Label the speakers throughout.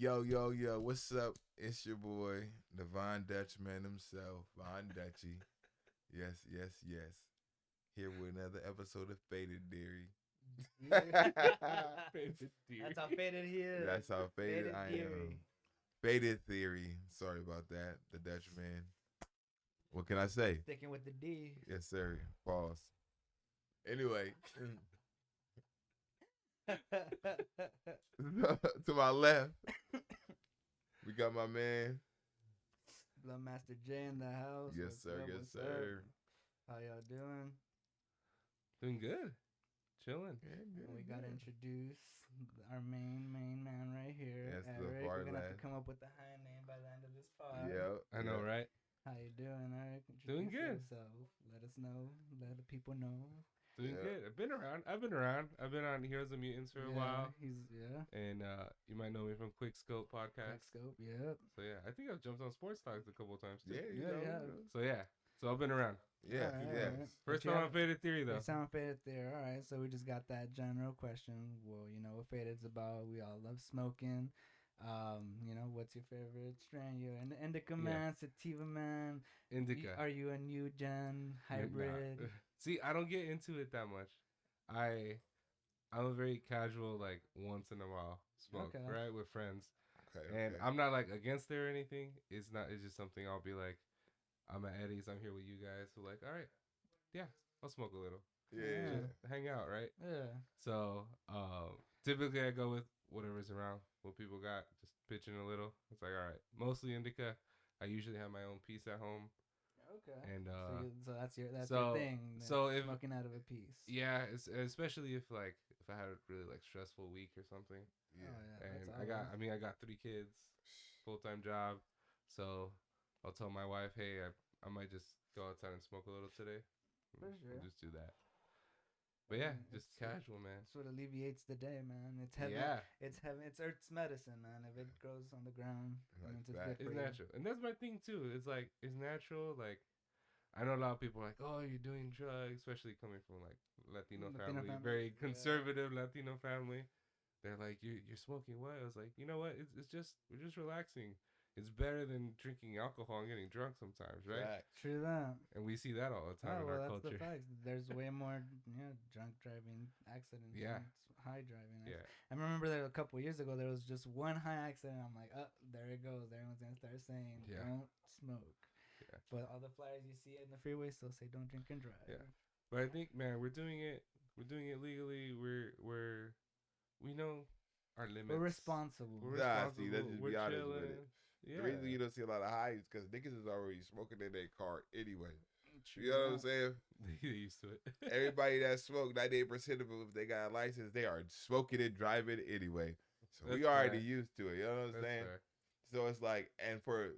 Speaker 1: Yo, what's up? It's your boy, the Von Dutchman himself, Von Dutchy. Yes. Here with another episode of Faded Theory.
Speaker 2: Faded theory.
Speaker 3: That's how faded he is.
Speaker 1: That's how faded I
Speaker 3: theory.
Speaker 1: am. Faded Theory. Sorry about that, the Dutchman. What can I say?
Speaker 3: Sticking with the D.
Speaker 1: Yes, sir. Pause. Anyway, to my left, we got my man.
Speaker 3: Bloodmaster J in the house.
Speaker 1: Yes,
Speaker 3: What's
Speaker 1: sir.
Speaker 3: up,
Speaker 1: Yes,
Speaker 3: what's
Speaker 1: sir.
Speaker 3: up? How y'all doing?
Speaker 2: Doing good. Chilling.
Speaker 3: We gotta introduce our main man right here,
Speaker 1: Yes, the
Speaker 3: Eric.
Speaker 1: far
Speaker 3: We're gonna have
Speaker 1: left.
Speaker 3: to come up with a high name by the end of this pod.
Speaker 1: Yeah,
Speaker 2: I know, right?
Speaker 3: How you doing, Eric?
Speaker 2: Doing good.
Speaker 3: Yourself. Let us know. Let the people know.
Speaker 2: Doing
Speaker 1: Yeah.
Speaker 2: good. I've been around. I've been on Heroes and Mutants for a while.
Speaker 3: Yeah.
Speaker 2: And you might know me from Quick Scope podcast.
Speaker 3: Scope. Yep.
Speaker 2: So yeah, I think I've jumped on sports talks a couple times too.
Speaker 1: Yeah,
Speaker 3: Yeah.
Speaker 2: So yeah. So I've been around.
Speaker 1: Yes,
Speaker 3: Alright,
Speaker 1: yes.
Speaker 3: alright.
Speaker 2: First
Speaker 3: But you
Speaker 2: time on
Speaker 3: have-
Speaker 2: Faded Theory though.
Speaker 3: It sound faded there. All right, so we just got that general question. Well, you know what faded's about. We all love smoking. What's your favorite strain? You an indica man, sativa man?
Speaker 2: Indica.
Speaker 3: Are you a new gen hybrid?
Speaker 2: Nah. See, I don't get into it that much. I'm a very casual, like once in a while smoke,
Speaker 3: Okay.
Speaker 2: right, with friends.
Speaker 1: Okay.
Speaker 2: And I'm not like against it or anything. It's just something I'll be like, I'm at Eddie's. I'm here with you guys. So like, all right, yeah, I'll smoke a little.
Speaker 1: yeah.
Speaker 2: Just hang out, right?
Speaker 3: Yeah.
Speaker 2: So typically I go with whatever's around, what people got, just pitching a little. It's like, all right, mostly indica. I usually have my own piece at home.
Speaker 3: Okay.
Speaker 2: And
Speaker 3: so that's your
Speaker 2: so-
Speaker 3: thing.
Speaker 2: so if-
Speaker 3: smoking out of a piece.
Speaker 2: Yeah, especially if I had a really like stressful week or something.
Speaker 1: Yeah.
Speaker 3: Oh, yeah.
Speaker 2: And
Speaker 3: that's
Speaker 2: I got 3 kids, full-time job. So I'll tell my wife, hey, I might just go outside and smoke a little today.
Speaker 3: For sure.
Speaker 2: We'll just do that. But yeah,
Speaker 3: Yeah,
Speaker 2: just
Speaker 3: it's-
Speaker 2: casual, man.
Speaker 3: That's what alleviates the day, man. It's heaven.
Speaker 2: Yeah,
Speaker 3: It's heaven. It's Earth's medicine, man. If it grows on the ground,
Speaker 1: Like
Speaker 3: means it's
Speaker 1: that.
Speaker 3: good for
Speaker 2: it's
Speaker 3: you.
Speaker 2: natural. And that's my thing too. It's like, it's natural. Like, I know a lot of people are like, oh, you're doing drugs, especially coming from like Latino family, very
Speaker 3: yeah.
Speaker 2: conservative Latino family. They're like, you're smoking what? I was like, you know what? We're just relaxing. It's better than drinking alcohol and getting drunk sometimes, right?
Speaker 1: Facts.
Speaker 3: True that.
Speaker 2: And we see that all the time in our
Speaker 3: that's
Speaker 2: culture.
Speaker 3: the facts. There's way more drunk driving accidents.
Speaker 2: Yeah.
Speaker 3: than high driving.
Speaker 2: Yeah,
Speaker 3: I remember there a couple years ago there was just one high accident. I'm like, oh, there it goes. Everyone's gonna start saying,
Speaker 2: Yeah.
Speaker 3: don't smoke.
Speaker 2: Yeah.
Speaker 3: But all the flyers you see in the freeway still say, don't drink and drive.
Speaker 2: Yeah. But I think, man, we're doing it legally. We know our limits.
Speaker 3: We're responsible.
Speaker 2: We're
Speaker 1: Nah,
Speaker 2: responsible.
Speaker 1: see, let's just
Speaker 2: We're
Speaker 1: be honest with
Speaker 2: chilling.
Speaker 1: it.
Speaker 2: Yeah.
Speaker 1: The reason you don't see a lot of highs is because niggas is already smoking in their car anyway.
Speaker 3: True
Speaker 1: You know what I'm
Speaker 3: that.
Speaker 1: saying?
Speaker 2: They used to it.
Speaker 1: Everybody that smoke, 98% of them, if they got a license, they are smoking and driving anyway. So we
Speaker 2: That's
Speaker 1: already
Speaker 2: fair.
Speaker 1: used to it. You know what I'm
Speaker 2: That's
Speaker 1: saying?
Speaker 2: fair.
Speaker 1: So it's like, and for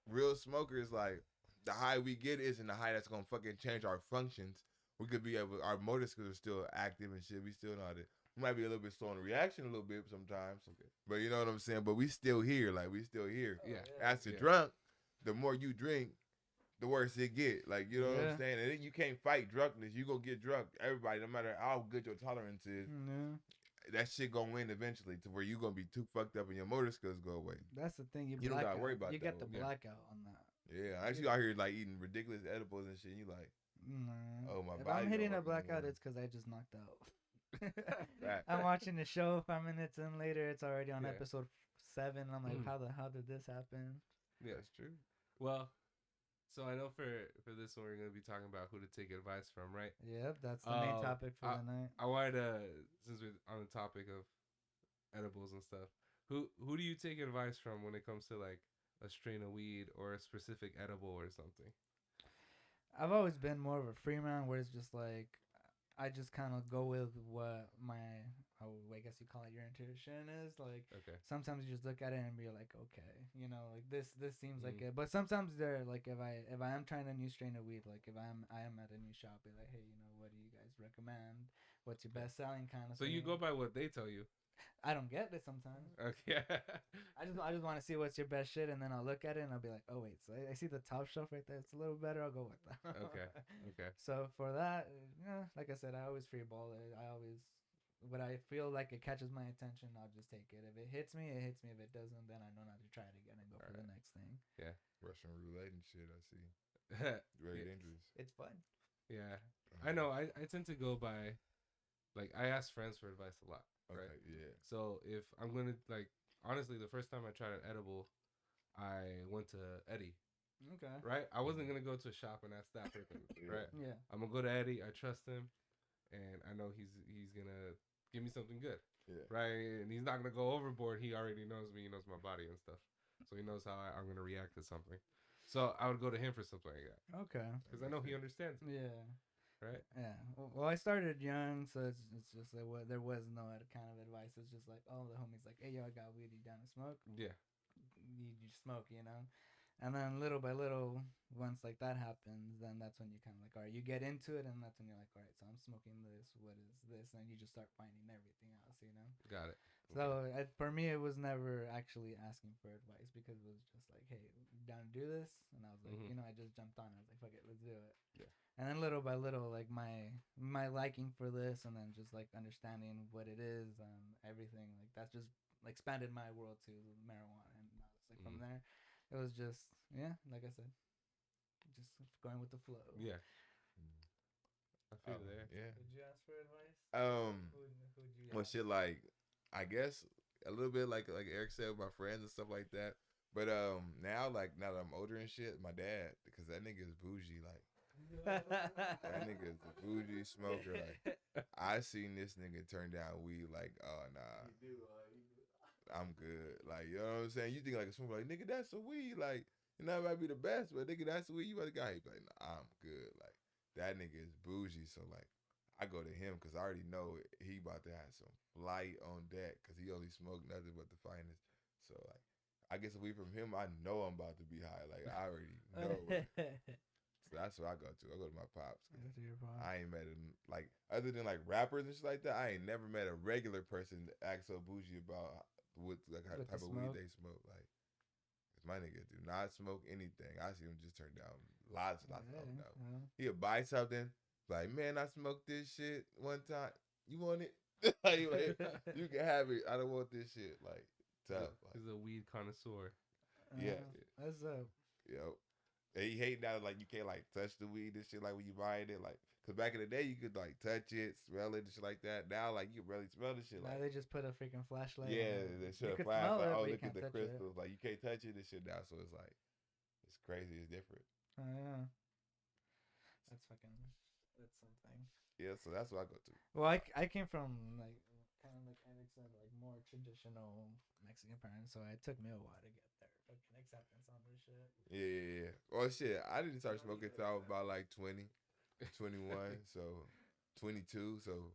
Speaker 1: real smokers, like the high we get isn't the high that's gonna fucking change our functions. We could be able, our motor skills are still active and shit. We still know how to. We might be a little bit slow in reaction a little bit sometimes, but you know what I'm saying. But we still here, like we still here.
Speaker 3: Oh,
Speaker 2: Yeah.
Speaker 1: As a
Speaker 2: Yeah.
Speaker 1: drunk, the more you drink, the worse it get. Like you know what
Speaker 3: Yeah.
Speaker 1: I'm saying. And then you can't fight drunkenness. You gonna get drunk. Everybody, no matter how good your tolerance is,
Speaker 3: Yeah.
Speaker 1: that shit gonna win eventually to where you gonna be too fucked up and your motor skills go away.
Speaker 3: That's the thing. You
Speaker 1: don't
Speaker 3: black
Speaker 1: gotta worry
Speaker 3: out.
Speaker 1: about
Speaker 3: You
Speaker 1: that
Speaker 3: get the
Speaker 1: one. Yeah.
Speaker 3: blackout on that.
Speaker 1: Yeah, I actually out here like eating ridiculous edibles and shit. And you like,
Speaker 3: Nah.
Speaker 1: Oh, my
Speaker 3: If
Speaker 1: body
Speaker 3: I'm hitting
Speaker 1: don't
Speaker 3: a
Speaker 1: work
Speaker 3: blackout,
Speaker 1: anymore.
Speaker 3: it's because I just knocked out.
Speaker 1: Fact.
Speaker 3: I'm watching the show 5 minutes in later. It's already on
Speaker 2: Yeah.
Speaker 3: episode 7. I'm like,
Speaker 2: Mm.
Speaker 3: how did this happen?
Speaker 2: Yeah.
Speaker 1: that's true.
Speaker 2: Well, so I know for this one we're gonna be talking about who to take advice from, right?
Speaker 3: Yep, that's the main topic for the night.
Speaker 2: I wanted to, since we're on the topic of edibles and stuff, who do you take advice from when it comes to like a strain of weed or a specific edible or something?
Speaker 3: I've always been more of a free man where it's just like I just kind of go with what I guess you call it your intuition is like.
Speaker 2: Okay.
Speaker 3: Sometimes you just look at it and be like, okay, like this seems like
Speaker 2: Mm.
Speaker 3: it. But sometimes they're like, if I am trying a new strain of weed, like if I am at a new shop, be like, hey, what do you guys recommend? What's your best selling kind of?
Speaker 2: So you go by what they tell you.
Speaker 3: I don't get it sometimes.
Speaker 2: Okay.
Speaker 3: I just want to see what's your best shit, and then I'll look at it and I'll be like, oh wait, so I see the top shelf right there. It's a little better. I'll go with that.
Speaker 2: Okay. Okay.
Speaker 3: So for that, like I said, I always free ball it. I always what I feel like it catches my attention, I'll just take it. If it hits me, it hits me. If it doesn't, then I know not to try it again and go for the next thing.
Speaker 2: Yeah.
Speaker 1: Russian roulette and shit. I see. Very dangerous.
Speaker 3: It's fun.
Speaker 2: Yeah. I know. I tend to go by, like, I ask friends for advice a lot. Right.
Speaker 1: Okay. Yeah.
Speaker 2: So if I'm gonna, like, honestly, the first time I tried an edible, I went to Eddie.
Speaker 3: Okay.
Speaker 2: Right. I wasn't gonna go to a shop and ask that person. Right.
Speaker 3: Yeah.
Speaker 2: I'm gonna go to Eddie. I trust him, and I know he's gonna give me something good.
Speaker 1: Yeah.
Speaker 2: Right. And he's not gonna go overboard. He already knows me. He knows my body and stuff. So he knows how I'm gonna react to something. So I would go to him for something like that.
Speaker 3: Okay.
Speaker 2: Because I know he understands me.
Speaker 3: Yeah.
Speaker 2: Right.
Speaker 3: Yeah. Well, I started young, so it's just like there was no kind of advice. It's just like, oh, the homie's like, hey, yo, I got weed. You down to smoke?
Speaker 2: Yeah.
Speaker 3: You smoke, you know. And then little by little, once like that happens, then that's when you kind of like, all right, you get into it, and that's when you're like, all right, so I'm smoking this. What is this? And you just start finding everything else, you know.
Speaker 2: Got it.
Speaker 3: So for me, it was never actually asking for advice because it was just like, hey, you down to do this? And I was like, you know, I just jumped on. I was like, fuck it, let's do it.
Speaker 2: Yeah.
Speaker 3: And then little by little, like my liking for this, and then just like understanding what it is and everything, like that's just expanded my world to marijuana. And I was like, from there, it was just like I said, just going with the flow.
Speaker 2: Yeah. I feel there.
Speaker 1: Yeah.
Speaker 3: Did you ask for advice? Who'd you
Speaker 1: Well,
Speaker 3: ask?
Speaker 1: shit, like, I guess a little bit like Eric said with my friends and stuff like that. But now that I'm older and shit, my dad, because that nigga is bougie, like that nigga is a bougie smoker. Like I seen this nigga turn down weed, like, oh nah, I'm good. Like, you know what I'm saying? You think like a smoker, like, nigga, that's a weed, like, you know, it might be the best, but nigga, that's a weed. You about to go, he be like, nah, I'm good. Like that nigga is bougie, so like. I go to him because I already know he about to have some flight on deck because he only smoked nothing but the finest. So like, I get some weed from him. I know I'm about to be high. Like I already know. So that's what I go to. I go to my pops. I ain't met him like other than like rappers and shit like that. I ain't never met a regular person that act so bougie about what like how type of weed they smoke. Like, cause my nigga do not smoke anything. I see him just turn down lots of no. He'll buy something. Like, man, I smoked this shit one time. You want it? like, you can have it. I don't want this shit. Like, tough.
Speaker 2: He's a weed connoisseur.
Speaker 1: Yeah.
Speaker 3: That's up.
Speaker 1: Yo. And he hate now, like, you can't, like, touch the weed and shit, like, when you buying it. Like, because back in the day, you could, like, touch it, smell it, and shit like that. Now, like, you can barely smell the shit.
Speaker 3: Now
Speaker 1: like,
Speaker 3: they just put a freaking flashlight.
Speaker 1: Yeah, they should have flash. Like, oh, look at the crystals. Like, you can't touch it and shit now. So it's, like, it's crazy. It's different.
Speaker 3: Oh, yeah. That's fucking... That's something.
Speaker 1: Yeah, so that's what I go to.
Speaker 3: Well, I came from like kind of like Eric said, like more traditional Mexican parents, so it took me a while to get there. Fucking acceptance on this shit.
Speaker 1: Yeah. Well, shit, I didn't start smoking until I was about like 20, 21, so 22. So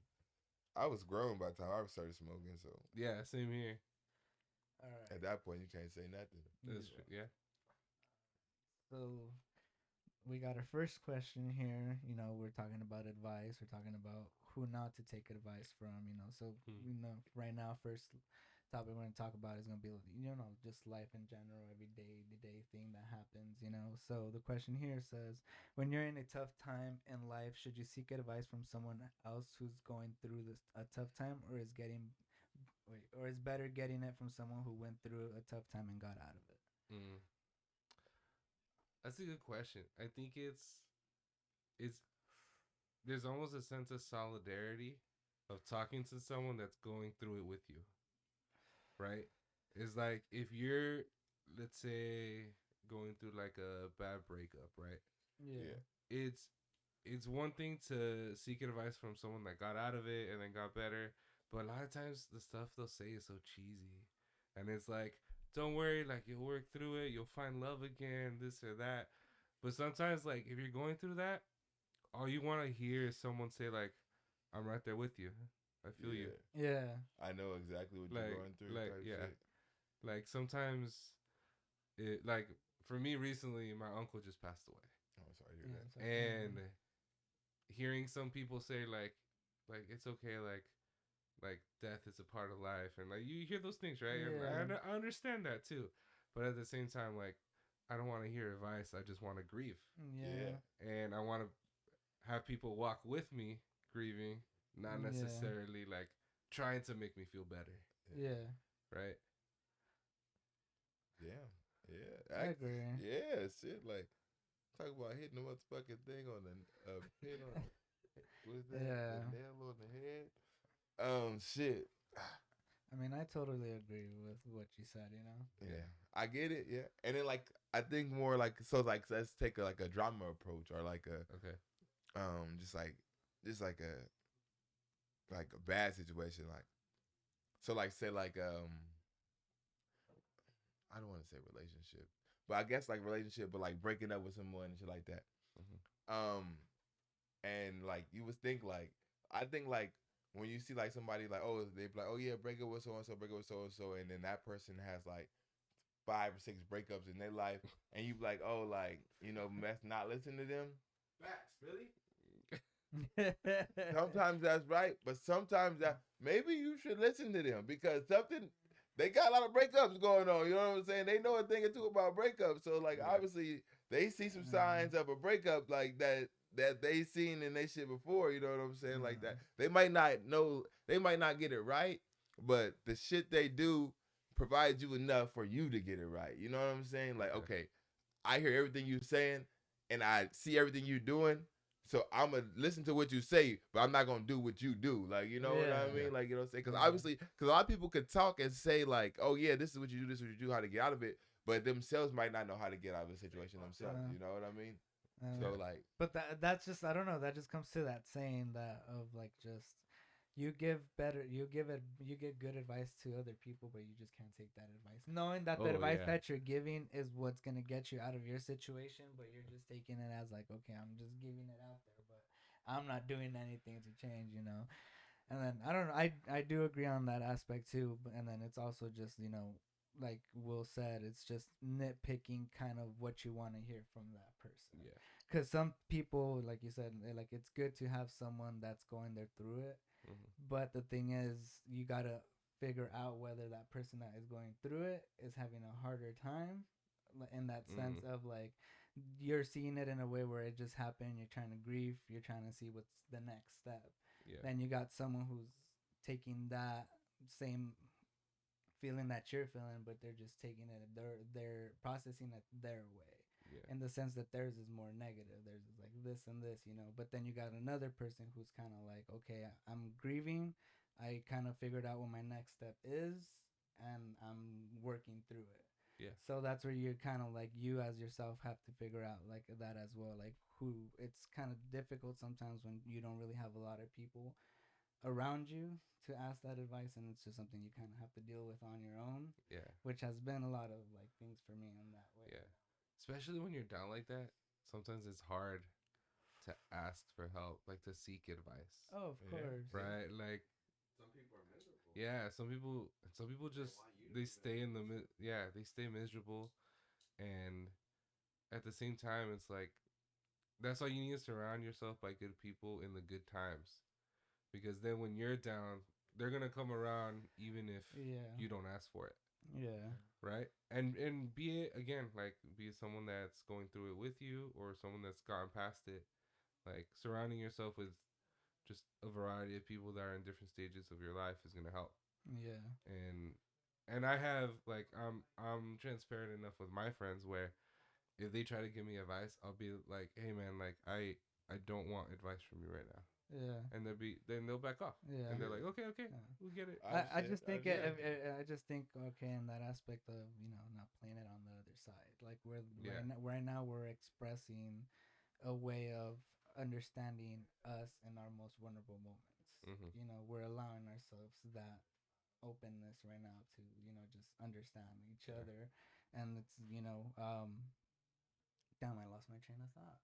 Speaker 1: I was grown by the time I started smoking. So
Speaker 2: yeah, same here.
Speaker 3: All right.
Speaker 1: At that point, you can't say nothing.
Speaker 2: That's true. Yeah.
Speaker 3: So we got our first question here. You know, we're talking about advice. We're talking about who not to take advice from. You know, so you know, right now, first topic we're gonna talk about is gonna be, you know, just life in general, every day, the day thing that happens. You know, so the question here says, when you're in a tough time in life, should you seek advice from someone else who's going through a tough time, or is better getting it from someone who went through a tough time and got out of it?
Speaker 2: That's a good question. I think it's there's almost a sense of solidarity of talking to someone that's going through it with you. Right? It's like if you're, let's say, going through like a bad breakup, right?
Speaker 3: Yeah.
Speaker 2: It's one thing to seek advice from someone that got out of it and then got better, but a lot of times the stuff they'll say is so cheesy. And it's like, don't worry, like, you'll work through it, you'll find love again, this or that. But sometimes, like, if you're going through that, all you want to hear is someone say, like, I'm right there with you. I feel you.
Speaker 3: Yeah.
Speaker 1: I know exactly what you're going through.
Speaker 2: Like, yeah. Shit. Like, sometimes, like, for me recently, my uncle just passed away.
Speaker 1: Oh, sorry to hear that.
Speaker 2: And hearing some people say, like, it's okay, like, death is a part of life, and like you hear those things, right?
Speaker 3: Yeah.
Speaker 2: And I understand that too, but at the same time, like, I don't want to hear advice. I just want to grieve.
Speaker 3: Yeah.
Speaker 2: And I want to have people walk with me grieving, not necessarily like trying to make me feel better,
Speaker 3: Yeah.
Speaker 2: right?
Speaker 1: Yeah, yeah,
Speaker 3: I agree.
Speaker 1: yeah, shit. Like talk about hitting the motherfucking thing on the pin on what is that?
Speaker 3: Yeah.
Speaker 1: The nail on the head. Shit.
Speaker 3: I mean, I totally agree with what you said, you know?
Speaker 1: Yeah, I get it. Yeah, and then like I think more like so like let's take like a drama approach or like a
Speaker 2: Okay.
Speaker 1: just like a bad situation like so like say like I don't want to say relationship but I guess like relationship but like breaking up with someone and shit like that
Speaker 2: Mm-hmm.
Speaker 1: and like you would think like I think like when you see like somebody like oh they be like oh yeah break up with so and so break up with so and so and then that person has like 5 or 6 breakups in their life and you be like oh like you know mess not listen to them. Facts, really? Sometimes that's right, but sometimes that maybe you should listen to them because something they got a lot of breakups going on. You know what I'm saying? They know a thing or two about breakups, so like
Speaker 2: Yeah.
Speaker 1: obviously they see some signs of a breakup like that they seen in their shit before. You know what I'm saying? Like that they might not know, they might not get it right, but the shit they do provides you enough for you to get it right. You know what I'm saying? Like okay, I hear everything you saying and I see everything you doing. So I'm gonna listen to what you say, but I'm not gonna do what you do. Like you know what I
Speaker 3: Yeah.
Speaker 1: mean? Like you know what I'm saying? Because
Speaker 3: Yeah.
Speaker 1: obviously, because a lot of people could talk and say like, "Oh yeah, this is what you do. This is what you do. How to get out of it," but themselves might not know how to get out of the situation themselves. You know what I mean? So like,
Speaker 3: But that's just I don't know. That just comes to that saying that of like just you give better, you give good advice to other people, but you just can't take that advice, knowing that the
Speaker 2: Oh,
Speaker 3: advice
Speaker 2: yeah.
Speaker 3: that you're giving is what's gonna get you out of your situation, but you're just taking it as like okay, I'm just giving it out there, but I'm not doing anything to change, you know. And then I don't know. I do agree on that aspect too. But, and then it's also just like Will said, it's just nitpicking kind of what you want to hear from that person.
Speaker 2: Yeah.
Speaker 3: Because some people, like you said, like it's good to have someone that's going there through it.
Speaker 2: Mm-hmm.
Speaker 3: But the thing is, you gotta figure out whether that person that is going through it is having a harder time, in that sense of like you're seeing it in a way where it just happened. You're trying to grieve. You're trying to see what's the next step.
Speaker 2: Yeah.
Speaker 3: Then you got someone who's taking that same feeling that you're feeling, but they're just taking it. They're processing it their way,
Speaker 2: Yeah.
Speaker 3: in the sense that theirs is more negative. Theirs is like this and this, you know. But then you got another person who's kind of like, okay, I'm grieving. I kind of figured out what my next step is, and I'm working through it.
Speaker 2: Yeah.
Speaker 3: So that's where you're kind of like you as yourself have to figure out like that as well. Like who it's kind of difficult sometimes when you don't really have a lot of people around you to ask that advice, and it's just something you kind of have to deal with on your own,
Speaker 2: Yeah.
Speaker 3: which has been a lot of like things for me in that way.
Speaker 2: Yeah. Especially when you're down like that, sometimes it's hard to ask for help, like to seek advice.
Speaker 3: Oh, of course.
Speaker 2: Right? Like
Speaker 1: some people are miserable.
Speaker 2: yeah, some people just they stay in the yeah, they stay miserable, and at the same time it's like that's why you need to surround yourself by good people in the good times, because then when you're down, they're going to come around even if
Speaker 3: Yeah.
Speaker 2: you don't ask for it.
Speaker 3: Yeah.
Speaker 2: Right? And be it again, like be it someone that's going through it with you or someone that's gotten past it, like surrounding yourself with just a variety of people that are in different stages of your life is going to help.
Speaker 3: Yeah.
Speaker 2: And I have like I'm transparent enough with my friends where if they try to give me advice, I'll be like, "Hey man, like I don't want advice from you right now."
Speaker 3: Yeah.
Speaker 2: And then they'll back off.
Speaker 3: Yeah.
Speaker 2: And they're like, "Okay, okay.
Speaker 3: Yeah.
Speaker 2: We get it."
Speaker 3: I just think
Speaker 2: understand.
Speaker 3: I just think okay in that aspect of not playing it on the other side, like we're
Speaker 2: Yeah.
Speaker 3: right now we're expressing a way of understanding us in our most vulnerable moments.
Speaker 2: Mhm.
Speaker 3: We're allowing ourselves that openness right now to just understand each
Speaker 2: Yeah.
Speaker 3: other, and it's damn, I lost my train of thought.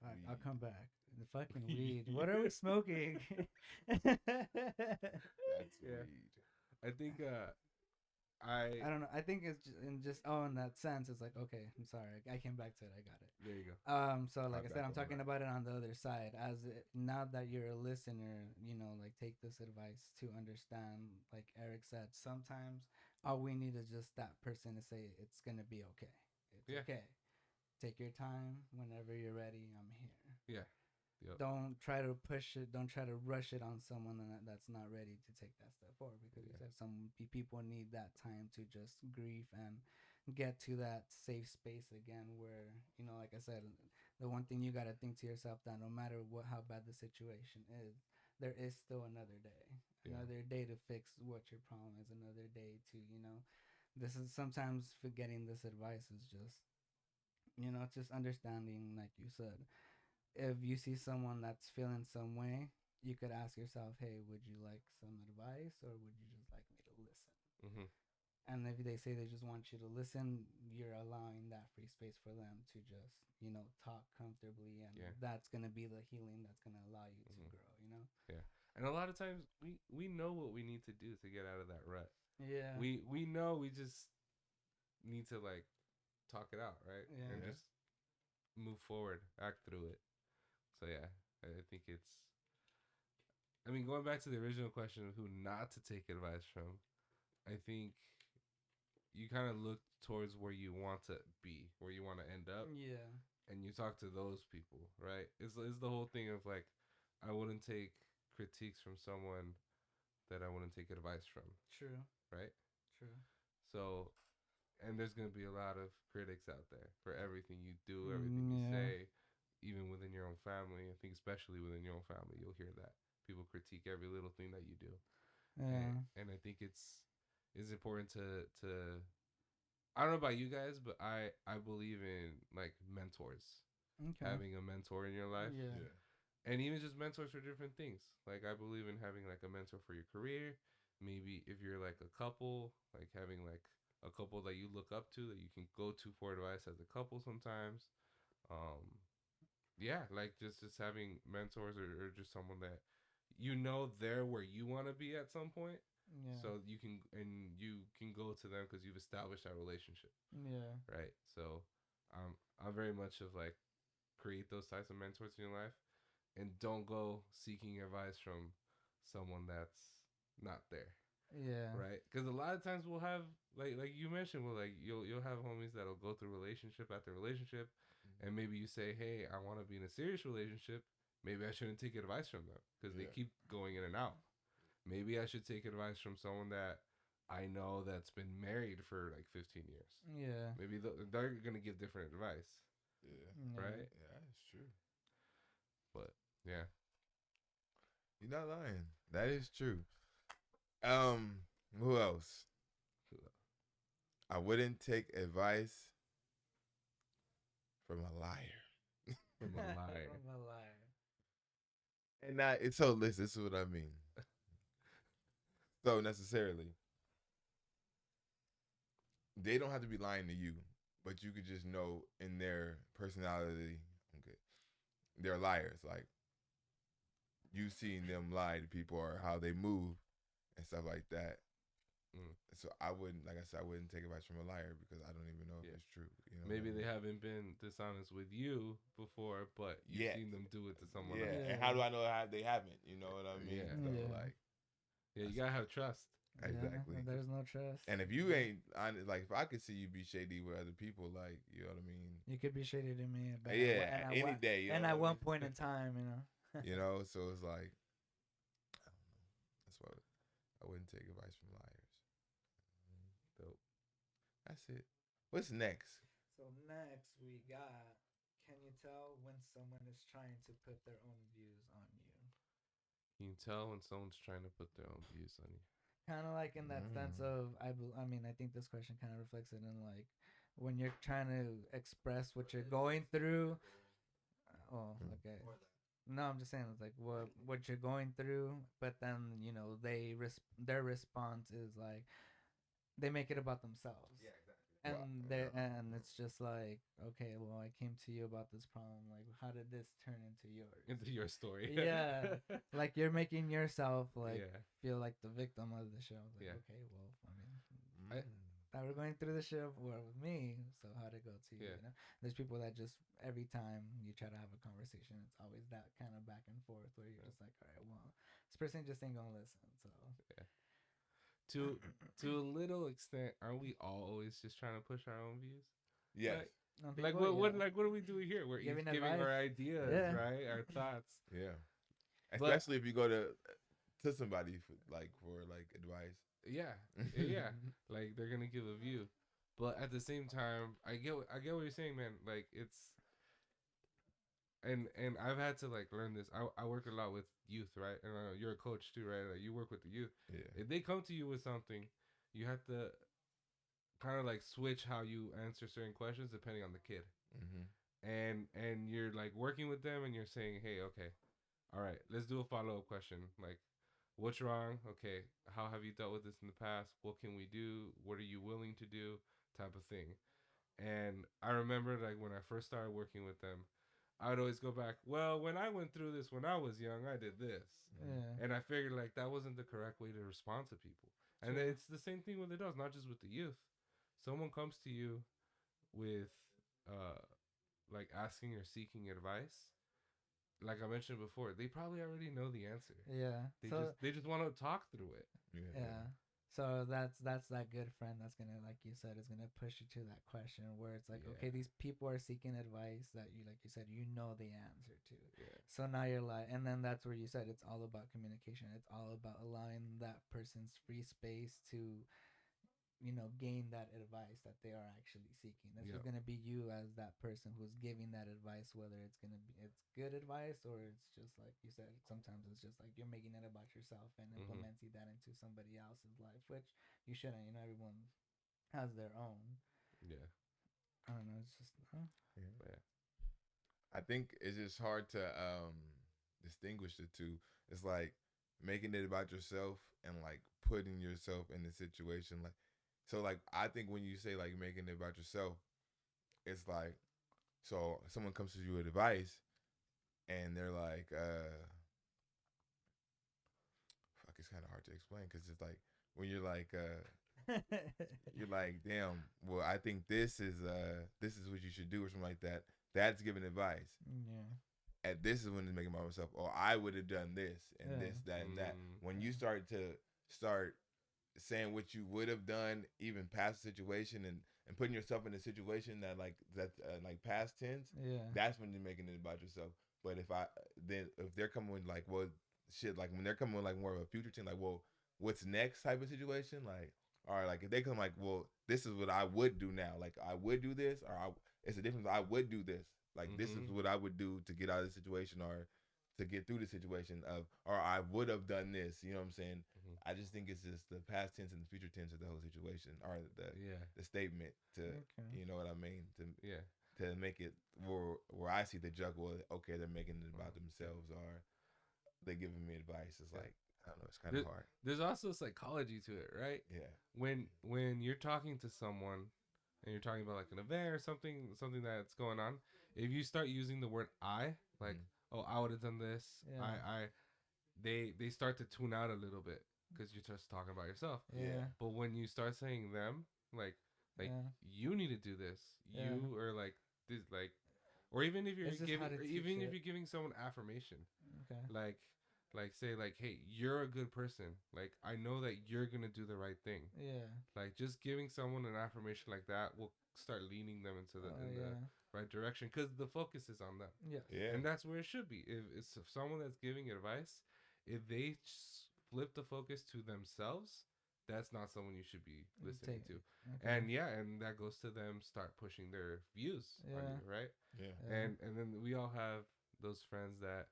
Speaker 3: Fuck, I'll come back. The fucking weed. What are we smoking?
Speaker 1: That's
Speaker 2: Yeah.
Speaker 1: weed.
Speaker 2: I think
Speaker 3: I don't know. I think it's just in that sense, it's like okay, I'm sorry, I came back to it. I got it.
Speaker 2: there you go.
Speaker 3: So like I said,
Speaker 1: back
Speaker 3: I'm
Speaker 1: on
Speaker 3: talking
Speaker 1: that.
Speaker 3: about it on the other side. Now that you're a listener, like take this advice to understand. Like Eric said, sometimes all we need is just that person to say it's gonna be okay. It's
Speaker 2: Yeah.
Speaker 3: okay. Take your time. Whenever you're ready, I'm here.
Speaker 2: Yeah. Yep.
Speaker 3: Don't try to push it. Don't try to rush it on someone that's not ready to take that step forward. Because you
Speaker 2: Yeah.
Speaker 3: said people need that time to just grieve and get to that safe space again. Where like I said, the one thing you gotta think to yourself that no matter how bad the situation is, there is still another day.
Speaker 2: Yeah.
Speaker 3: Another day to fix what your problem is. Another day to This is sometimes forgetting this advice is just it's just understanding, like you said, if you see someone that's feeling some way, you could ask yourself, hey, would you like some advice or would you just like me to listen?
Speaker 2: Mm-hmm.
Speaker 3: And if they say they just want you to listen, you're allowing that free space for them to just talk comfortably, and
Speaker 2: Yeah.
Speaker 3: that's going to be the healing that's going to allow you to
Speaker 2: Mm-hmm.
Speaker 3: grow.
Speaker 2: Yeah. And a lot of times we know what we need to do to get out of that rut.
Speaker 3: Yeah.
Speaker 2: We know, we just need to like talk it out, right?
Speaker 3: Yeah.
Speaker 2: And just move forward, act through it. So yeah, I think it's. I mean, going back to the original question of who not to take advice from, I think you kind of look towards where you want to be, where you want to end up,
Speaker 3: Yeah.
Speaker 2: and you talk to those people, right? It's the whole thing of like, I wouldn't take critiques from someone that I wouldn't take advice from,
Speaker 3: True.
Speaker 2: right?
Speaker 3: True.
Speaker 2: So, and there's gonna be a lot of critics out there for everything you do, everything you
Speaker 3: Yeah.
Speaker 2: say, even within your own family. I think especially within your own family, you'll hear that people critique every little thing that you do,
Speaker 3: Yeah.
Speaker 2: and I think it's important to I don't know about you guys, but I believe in like mentors,
Speaker 3: Okay.
Speaker 2: having a mentor in your life,
Speaker 3: Yeah.
Speaker 1: Yeah.
Speaker 2: and even just mentors for different things. Like I believe in having like a mentor for your career. Maybe if you're like a couple, like having like a couple that you look up to that you can go to for advice as a couple sometimes. Um, yeah, like just having mentors, or just someone that they're where you want to be at some point,
Speaker 3: Yeah.
Speaker 2: so you can go to them because you've established that relationship,
Speaker 3: Yeah.
Speaker 2: right? So I'm very much of like, create those types of mentors in your life, and don't go seeking advice from someone that's not there,
Speaker 3: Yeah.
Speaker 2: right? Because a lot of times we'll have like you mentioned, well, like you'll have homies that'll go through relationship after relationship, and maybe you say, hey, I want to be in a serious relationship. Maybe I shouldn't take advice from them because they
Speaker 1: Yeah.
Speaker 2: keep going in and out. Maybe I should take advice from someone that I know that's been married for like 15 years.
Speaker 3: Yeah.
Speaker 2: Maybe they're gonna give different advice,
Speaker 1: Yeah.
Speaker 3: Yeah.
Speaker 2: right?
Speaker 1: Yeah, that's true.
Speaker 2: But yeah,
Speaker 1: You're not lying. That is true. Um, who else? I wouldn't take advice from a liar.
Speaker 2: from a liar.
Speaker 3: From a liar.
Speaker 1: And not it's so listen, this is what I mean. So necessarily, they don't have to be lying to you, but you could just know in their personality, okay, they're liars. Like you've seen them lie to people or how they move and stuff like that.
Speaker 2: Mm.
Speaker 1: So I wouldn't, like I said, I wouldn't take advice from a liar because I don't even know if
Speaker 2: Yeah.
Speaker 1: it's true. You know,
Speaker 2: Maybe
Speaker 1: what I
Speaker 2: they
Speaker 1: mean?
Speaker 2: haven't been dishonest with you before, but you've
Speaker 1: Yeah.
Speaker 2: seen them do it to someone
Speaker 1: Yeah.
Speaker 2: else.
Speaker 1: And how do I know how they haven't? You know what I mean?
Speaker 2: Yeah.
Speaker 1: So
Speaker 3: Yeah.
Speaker 1: like
Speaker 2: Yeah, you gotta have trust.
Speaker 1: exactly.
Speaker 3: Yeah, there's no trust.
Speaker 1: And if you ain't honest, like if I could see you be shady with other people, like you know what I mean?
Speaker 3: You could be shady to me, but
Speaker 1: Yeah, any day. You
Speaker 3: and
Speaker 1: know
Speaker 3: at
Speaker 1: what I
Speaker 3: one
Speaker 1: mean?
Speaker 3: point in time,
Speaker 1: You know, so it's like I don't know. That's why I wouldn't take advice from liars.
Speaker 2: Dope.
Speaker 1: That's it. What's next?
Speaker 3: So next we got, can you tell when someone is trying to put their own views on you?
Speaker 2: You can tell when someone's trying to put their own views on you.
Speaker 3: Kind of like in that sense of, I mean, I think this question kind of reflects it in like when you're trying to express what you're going through. Oh, okay. No, I'm just saying it's like what you're going through, but then their response is like they make it about themselves.
Speaker 2: Yeah, exactly.
Speaker 3: And
Speaker 1: Wow.
Speaker 3: and it's just like, okay, well, I came to you about this problem. Like, how did this turn into yours?
Speaker 2: Into your story.
Speaker 3: Yeah, like you're making yourself like
Speaker 2: Yeah.
Speaker 3: feel like the victim of the show. Like,
Speaker 2: Yeah.
Speaker 3: okay, well, I mean,
Speaker 2: I-
Speaker 3: that we're going through the show with me, so how'd it go to you?
Speaker 2: Yeah.
Speaker 3: You know, there's people that just every time you try to have a conversation, it's always that kind of back and forth where you're just like, all right, well, this person just ain't gonna listen. So
Speaker 2: to a little extent, aren't we all always just trying to push our own views?
Speaker 1: Yes.
Speaker 2: Like, Like
Speaker 3: people,
Speaker 2: what like what are we doing here? We're each
Speaker 3: Giving
Speaker 2: giving
Speaker 3: advice.
Speaker 2: our ideas,
Speaker 3: Yeah.
Speaker 2: right? Our thoughts.
Speaker 1: Yeah.
Speaker 2: But
Speaker 1: Especially if you go to somebody for like advice.
Speaker 2: yeah, yeah, like they're gonna give a view, but at the same time, I get what you're saying, man. Like it's and I've had to like learn this. I work a lot with youth, right? And you're a coach too, right? Like you work with the youth.
Speaker 1: Yeah.
Speaker 2: If they come to you with something, you have to kind of like switch how you answer certain questions depending on the kid.
Speaker 1: Mm-hmm.
Speaker 2: And you're like working with them, and you're saying, hey, okay, all right, let's do a follow up question. Like, what's wrong? Okay, how have you dealt with this in the past? What can we do? What are you willing to do? Type of thing. And I remember like when I first started working with them, I would always go back. Well, when I went through this when I was young, I did this,
Speaker 3: Yeah.
Speaker 2: and I figured like that wasn't the correct way to respond to people. And
Speaker 3: True.
Speaker 2: it's the same thing with adults, not just with the youth. Someone comes to you with uh like asking or seeking advice, like I mentioned before, they probably already know the answer.
Speaker 3: Yeah. So
Speaker 2: They just want to talk through it.
Speaker 1: Yeah.
Speaker 3: yeah. So that's that good friend that's gonna, like you said, is gonna push you to that question where it's like,
Speaker 2: Yeah.
Speaker 3: okay, these people are seeking advice that you, like you said, you know the answer to.
Speaker 2: Yeah.
Speaker 3: So now you're like, and then that's where you said it's all about communication. It's all about allowing that person's free space to, gain that advice that they are actually seeking. This is
Speaker 2: Yep.
Speaker 3: gonna be you as that person who's giving that advice, whether it's good advice or it's just like you said. Sometimes it's just like you're making it about yourself and implementing that into somebody else's life, which you shouldn't. Everyone has their own.
Speaker 2: Yeah.
Speaker 3: I don't know. It's just
Speaker 1: Yeah.
Speaker 2: But yeah.
Speaker 1: I think it's just hard to distinguish the two. It's like making it about yourself and like putting yourself in the situation. Like, so like I think when you say like making it about yourself, it's like, so someone comes to you with advice and they're like, fuck, it's kind of hard to explain because it's like when you're like, damn, well, I think this is what you should do or something like that. That's giving advice.
Speaker 3: yeah.
Speaker 1: And this is when it's making about myself. Oh, I would have done this and
Speaker 3: Yeah.
Speaker 1: this, that, and that.
Speaker 2: Mm.
Speaker 1: When you start saying what you would have done, even past the situation, and putting yourself in a situation that's like past tense,
Speaker 3: Yeah.
Speaker 1: that's when you're making it about yourself. But if they're coming with like, well, shit, like when they're coming with like more of a future thing, like, well, what's next type of situation, like, all right, like if they come like, well, this is what I would do now, like I would do this, it's a difference. I would do this, like this is what I would do to get out of the situation or to get through the situation or I would have done this. You know what I'm saying? I just think it's just the past tense and the future tense of the whole situation, or the statement to you know what I mean, to make it where I see the juggle. Okay, they're making it about themselves, or they giving me advice. It's like I don't know. It's kind of hard.
Speaker 2: There's also psychology to it, right?
Speaker 1: Yeah.
Speaker 2: When you're talking to someone and you're talking about like an event or something that's going on, if you start using the word I, like, oh, I would have done this,
Speaker 3: Yeah.
Speaker 2: they start to tune out a little bit because you're just talking about yourself.
Speaker 3: Yeah.
Speaker 2: But when you start saying them, like
Speaker 3: Yeah.
Speaker 2: you need to do this,
Speaker 3: Yeah.
Speaker 2: you or like this, like, or even if you're
Speaker 3: It's just how
Speaker 2: giving,
Speaker 3: to
Speaker 2: or
Speaker 3: teach
Speaker 2: even if
Speaker 3: it.
Speaker 2: you're giving someone affirmation,
Speaker 3: Okay.
Speaker 2: like say like, hey, you're a good person. Like I know that you're gonna do the right thing.
Speaker 3: Yeah.
Speaker 2: Like just giving someone an affirmation like that will start leaning them into the the right direction because the focus is on them.
Speaker 3: Yes.
Speaker 1: Yeah.
Speaker 2: And that's where it should be. If someone that's giving advice, if they flip the focus to themselves, that's not someone you should be listening to.
Speaker 3: Okay.
Speaker 2: And that goes to them start pushing their views on you, right?
Speaker 1: Yeah.
Speaker 2: And then we all have those friends that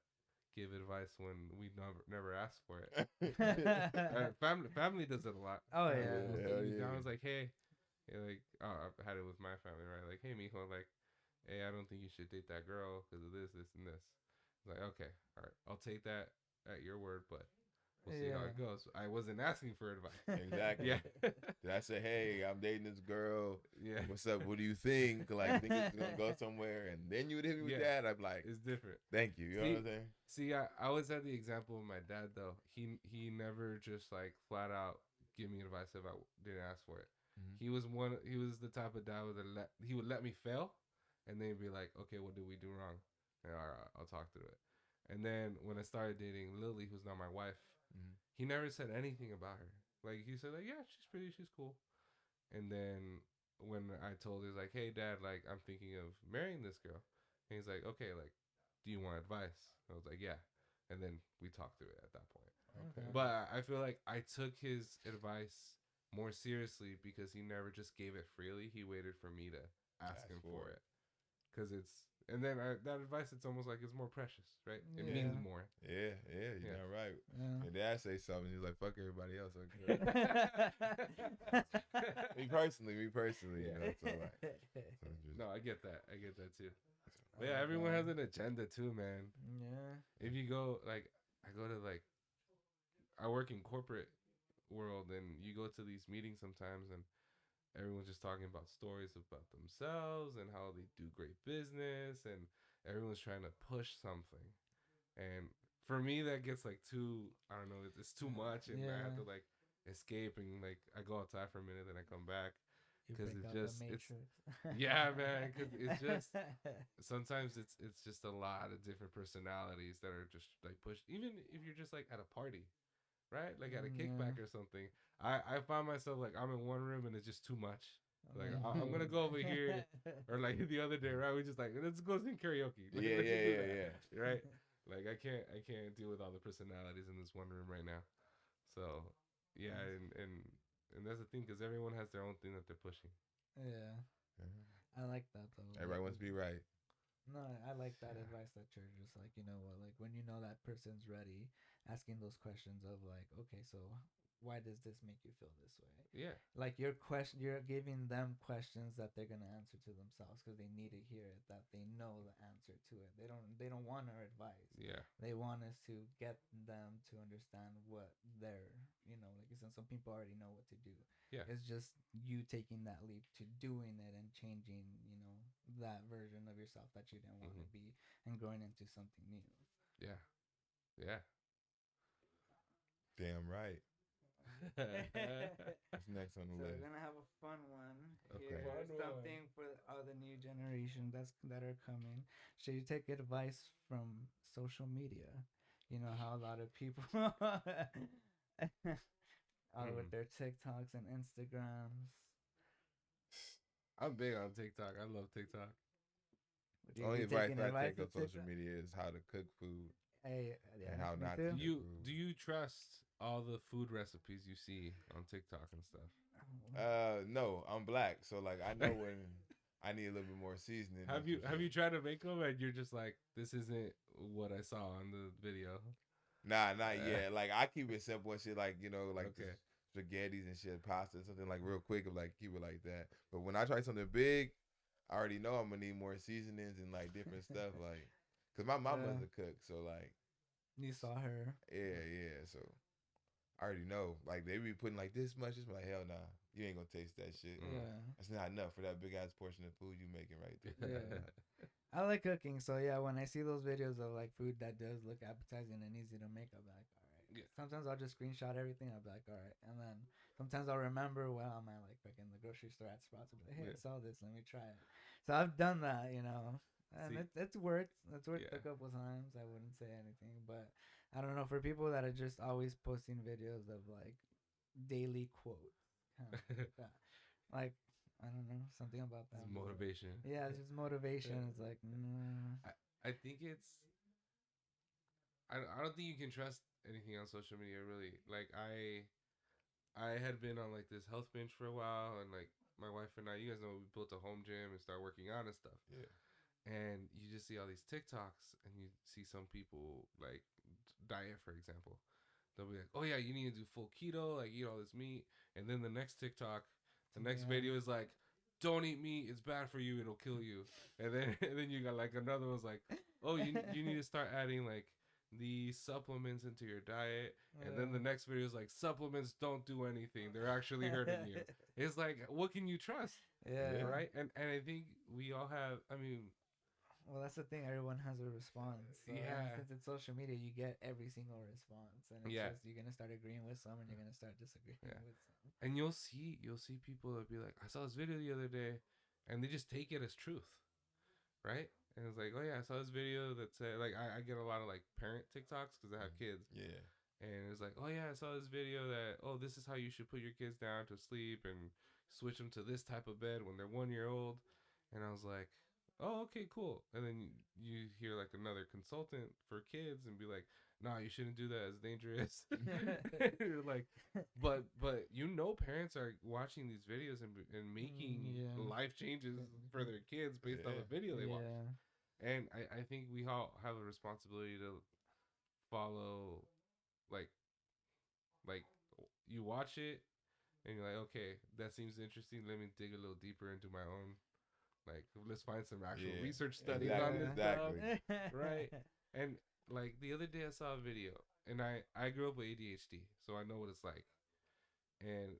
Speaker 2: give advice when we never ask for it. Family does it a lot.
Speaker 3: Oh yeah.
Speaker 2: I was like, hey, like I've had it with my family, right? Like, hey, mijo, like, hey, I don't think you should date that girl because of this, this, and this. It's like, okay, all right, I'll take that at your word, but we'll see how it goes. I wasn't asking for advice.
Speaker 1: Exactly.
Speaker 2: Yeah.
Speaker 1: Did I say, hey, I'm dating this girl?
Speaker 2: Yeah.
Speaker 1: What's up? What do you think? Like, think it's gonna go somewhere, and then you would hit me with that. I'm like,
Speaker 2: it's different.
Speaker 1: Thank you. You know what I'm saying?
Speaker 2: See, I always had the example of my dad though. He never just like flat out give me advice if I didn't ask for it. He was the type of dad that he would let me fail, and then be like, okay, what did we do wrong? And all right, I'll talk through it. And then when I started dating Lily, who's not my wife, he never said anything about her. Like he said, like, yeah, she's pretty, she's cool. And then when I told he's like, hey dad, like I'm thinking of marrying this girl, and he's like, okay, like, do you want advice? I was like, yeah, and then we talked through it at that point.
Speaker 3: Okay.
Speaker 2: But I feel like I took his advice more seriously because he never just gave it freely. He waited for me to ask him for it, because it's. And then that advice, it's almost like it's more precious, right? It means
Speaker 3: Yeah.
Speaker 2: more.
Speaker 1: Yeah, you're not right.
Speaker 3: Yeah.
Speaker 1: And dad say something, he's like, fuck everybody else. Okay. me personally, you know. So like, so just,
Speaker 2: No, I get that too. But yeah, everyone has an agenda too, man.
Speaker 3: Yeah.
Speaker 2: If you go like, I work in corporate world, and you go to these meetings sometimes, and everyone's just talking about stories about themselves and how they do great business, and everyone's trying to push something. And for me, that gets like too, I don't know, it's too much, and I have to like escape, and like I go outside for a minute, then I come back, because it's just yeah, man, because it's just sometimes it's just a lot of different personalities that are just like pushed. Even if you're just like at a party, right? Like at a kickback or something. I find myself like I'm in one room and it's just too much. Like I'm gonna go over here, or like the other day, right? We just like, let's go sing karaoke. Like, let's just do that, right? Like I can't deal with all the personalities in this one room right now. So yeah, and that's the thing, because everyone has their own thing that they're pushing.
Speaker 3: Yeah. I like that though.
Speaker 1: everybody wants to be right.
Speaker 3: No, I like that advice that you're just like, you know what, like when you know that person's ready, asking those questions of like, okay, so why does this make you feel this way?
Speaker 2: Yeah.
Speaker 3: Like you're giving them questions that they're gonna answer to themselves because they need to hear it. That they know the answer to it. They don't want our advice.
Speaker 2: Yeah.
Speaker 3: They want us to get them to understand what they're, you know, like you said, some people already know what to do.
Speaker 2: Yeah.
Speaker 3: It's just you taking that leap to doing it and changing, you know, that version of yourself that you didn't want to be and growing into something new.
Speaker 2: Yeah. Yeah.
Speaker 1: Damn right. What's next on the
Speaker 3: So
Speaker 1: list?
Speaker 3: we're gonna have a fun one
Speaker 1: Okay.
Speaker 3: here. Something for all the new generation that are coming. Should you take advice from social media? You know how a lot of people are with their TikToks and Instagrams.
Speaker 2: I'm big on TikTok. I love TikTok.
Speaker 1: The only advice I take on social media is how to cook food.
Speaker 3: Hey, yeah,
Speaker 1: and how not
Speaker 3: too.
Speaker 1: to
Speaker 2: Do you trust all the food recipes you see on TikTok and stuff?
Speaker 1: No, I'm black, so like I know when I need a little bit more seasoning.
Speaker 2: Have you tried to make them and you're just like, this isn't what I saw on the video?
Speaker 1: Nah, not yet. Like I keep it simple and shit, like, you know, like
Speaker 2: Okay.
Speaker 1: spaghettis and shit, pasta, something like real quick, like keep it like that. But when I try something big, I already know I'm gonna need more seasonings and like different stuff, like, cause my mama's a cook, so like.
Speaker 3: You saw her.
Speaker 1: Yeah. So I already know. Like they be putting like this much. It's like, hell nah, you ain't gonna taste that shit.
Speaker 3: Yeah.
Speaker 1: That's not enough for that big ass portion of food you making right there.
Speaker 3: Yeah. I like cooking, so yeah. When I see those videos of like food that does look appetizing and easy to make, I'm like, all right.
Speaker 2: Yeah.
Speaker 3: Sometimes I'll just screenshot everything. I'll be like, all right, and then sometimes I'll remember while I'm at like fucking the grocery store at Sprouts. I'll be like, hey, I saw this. Let me try it. So I've done that, you know, and it's worked. It's worked a couple times. I wouldn't say anything, but I don't know, for people that are just always posting videos of like daily quotes, kind of like that. Like, I don't know, something about that.
Speaker 2: It's motivation.
Speaker 3: Yeah, it's just motivation. It's like,
Speaker 2: I think I don't think you can trust anything on social media, really. Like I had been on like this health binge for a while, and like my wife and I, you guys know, we built a home gym and started working out and stuff.
Speaker 1: Yeah.
Speaker 2: And you just see all these TikToks, and you see some people like diet, for example. They'll be like, "Oh yeah, you need to do full keto, like eat all this meat." And then the next TikTok, the next video is like, "Don't eat meat; it's bad for you; it'll kill you." And then you got like another one's like, "Oh, you need to start adding like these supplements into your diet." And then the next video is like, "Supplements don't do anything; they're actually hurting you." It's like, what can you trust?
Speaker 3: Yeah.
Speaker 2: Right. And I think we all have. I mean.
Speaker 3: Well, that's the thing. Everyone has a response. So,
Speaker 2: yeah.
Speaker 3: Since it's social media, you get every single response, and it's just you're gonna start agreeing with some, and you're gonna start disagreeing with some.
Speaker 2: And you'll see people that be like, "I saw this video the other day," and they just take it as truth, right? And it's like, "Oh yeah, I saw this video that said," like, I get a lot of like parent TikToks because I have kids.
Speaker 1: Yeah.
Speaker 2: And it's like, "Oh yeah, I saw this video that, oh, this is how you should put your kids down to sleep, and switch them to this type of bed when they're 1 year old. And I was like, oh, okay, cool. And then you hear like another consultant for kids and be like, nah, you shouldn't do that. It's dangerous. You're like, but parents are watching these videos and making life changes for their kids based off a video they watch. And I think we all have a responsibility to follow, like you watch it and you're like, okay, that seems interesting. Let me dig a little deeper into my own. Like, let's find some actual research studies on this stuff, right? And like the other day, I saw a video, and I grew up with ADHD, so I know what it's like. And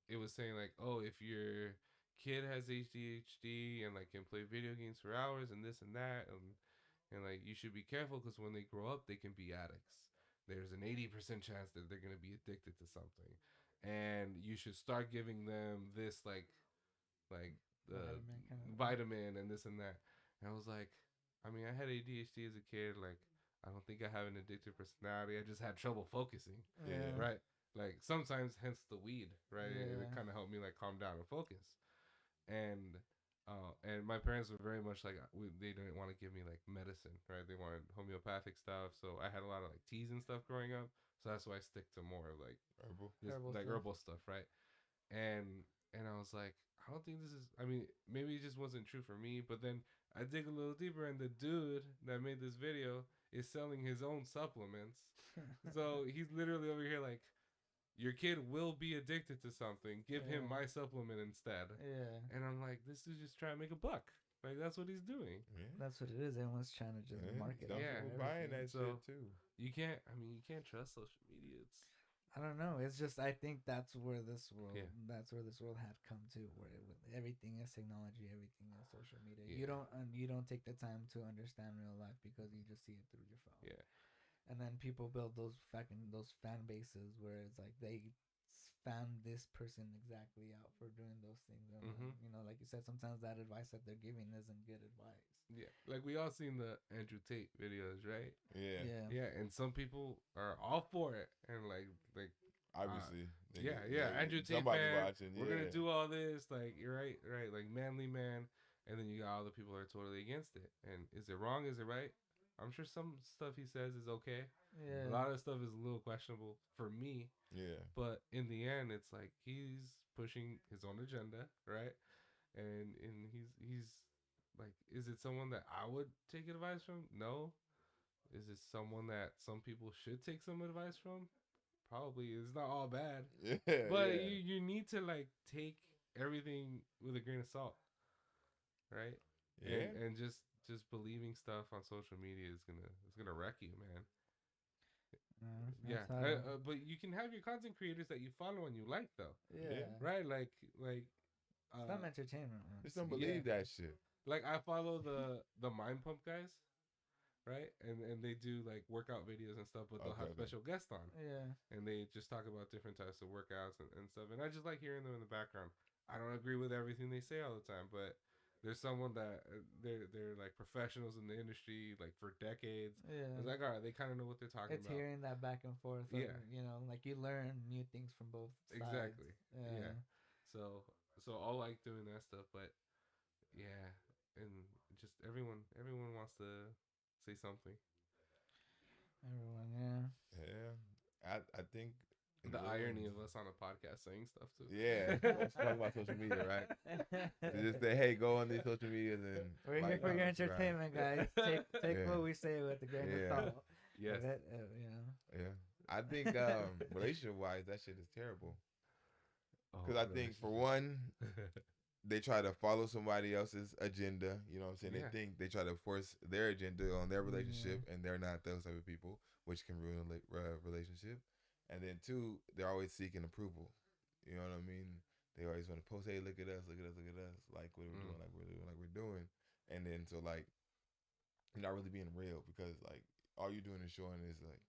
Speaker 2: it was saying like, oh, if your kid has ADHD and like can play video games for hours and this and that, and like you should be careful because when they grow up, they can be addicts. There's an 80% chance that they're gonna be addicted to something, and you should start giving them this like the vitamin and this and that. And I was like, I mean, I had ADHD as a kid. Like, I don't think I have an addictive personality. I just had trouble focusing. Right. Like sometimes, hence the weed. Right. It kind of helped me like calm down and focus. And my parents were very much like they didn't want to give me like medicine. Right. They wanted homeopathic stuff. So I had a lot of like teas and stuff growing up. So that's why I stick to more like herbal stuff. Right. And I was like, I don't think this is. I mean, maybe it just wasn't true for me. But then I dig a little deeper, and the dude that made this video is selling his own supplements. So he's literally over here like, your kid will be addicted to something. Give him my supplement instead. And I'm like, this dude's just trying to make a buck. Like that's what he's doing.
Speaker 3: That's what it is. Everyone's trying to just market.
Speaker 1: People buying that shit too.
Speaker 2: You can't. I mean, you can't trust social media. It's.
Speaker 3: I don't know. It's just I think that's where this world had come to, where everything is technology, everything is social media. You don't take the time to understand real life because you just see it through your phone. And then people build those fan bases where it's like they fan this person exactly out for doing those things. And you know, like you said, sometimes that advice that they're giving isn't good advice.
Speaker 2: Yeah, like we all seen the Andrew Tate videos, right?
Speaker 1: Yeah.
Speaker 2: And some people are all for it, and like
Speaker 1: obviously,
Speaker 2: Andrew Tate fan. We're gonna do all this, like you're right, like manly man, and then you got all the people that are totally against it. And is it wrong? Is it right? I'm sure some stuff he says is okay. A lot of stuff is a little questionable for me. But in the end, it's like he's pushing his own agenda, right? And he's like, is it someone that I would take advice from? No. Is it someone that some people should take some advice from? Probably. It's not all bad. But you need to like take everything with a grain of salt, right? And just believing stuff on social media is gonna wreck you, man. But you can have your content creators that you follow and you like though. Right? Like
Speaker 3: some entertainment.
Speaker 1: Just don't believe that shit.
Speaker 2: Like I follow the Mind Pump guys, right? And they do like workout videos and stuff, but they'll have special guests on. And they just talk about different types of workouts and stuff. And I just like hearing them in the background. I don't agree with everything they say all the time, but there's someone that they're like professionals in the industry like for decades. It's like, all right, they kind of know what they're talking about.
Speaker 3: It's hearing that back and forth. You know, like you learn new things from both sides.
Speaker 2: Exactly. So I like doing that stuff, but and just everyone wants to say something.
Speaker 3: Everyone,
Speaker 1: I think
Speaker 2: the irony of us on a podcast saying stuff too.
Speaker 1: Let's talk about social media, right? To just say, hey, go on these social medias and
Speaker 3: we're here for your entertainment, guys. Take what we say with a grain of salt.
Speaker 2: Yes.
Speaker 1: I think relationship wise, that shit is terrible. Because I think for one, they try to follow somebody else's agenda. You know what I'm saying? They think they try to force their agenda on their relationship, and they're not those type of people, which can ruin a relationship. And then two, they're always seeking approval. You know what I mean? They always want to post, hey, look at us, look at us, look at us. Like what we're doing, like we're doing. And then so like, you're not really being real because like all you're doing is showing is like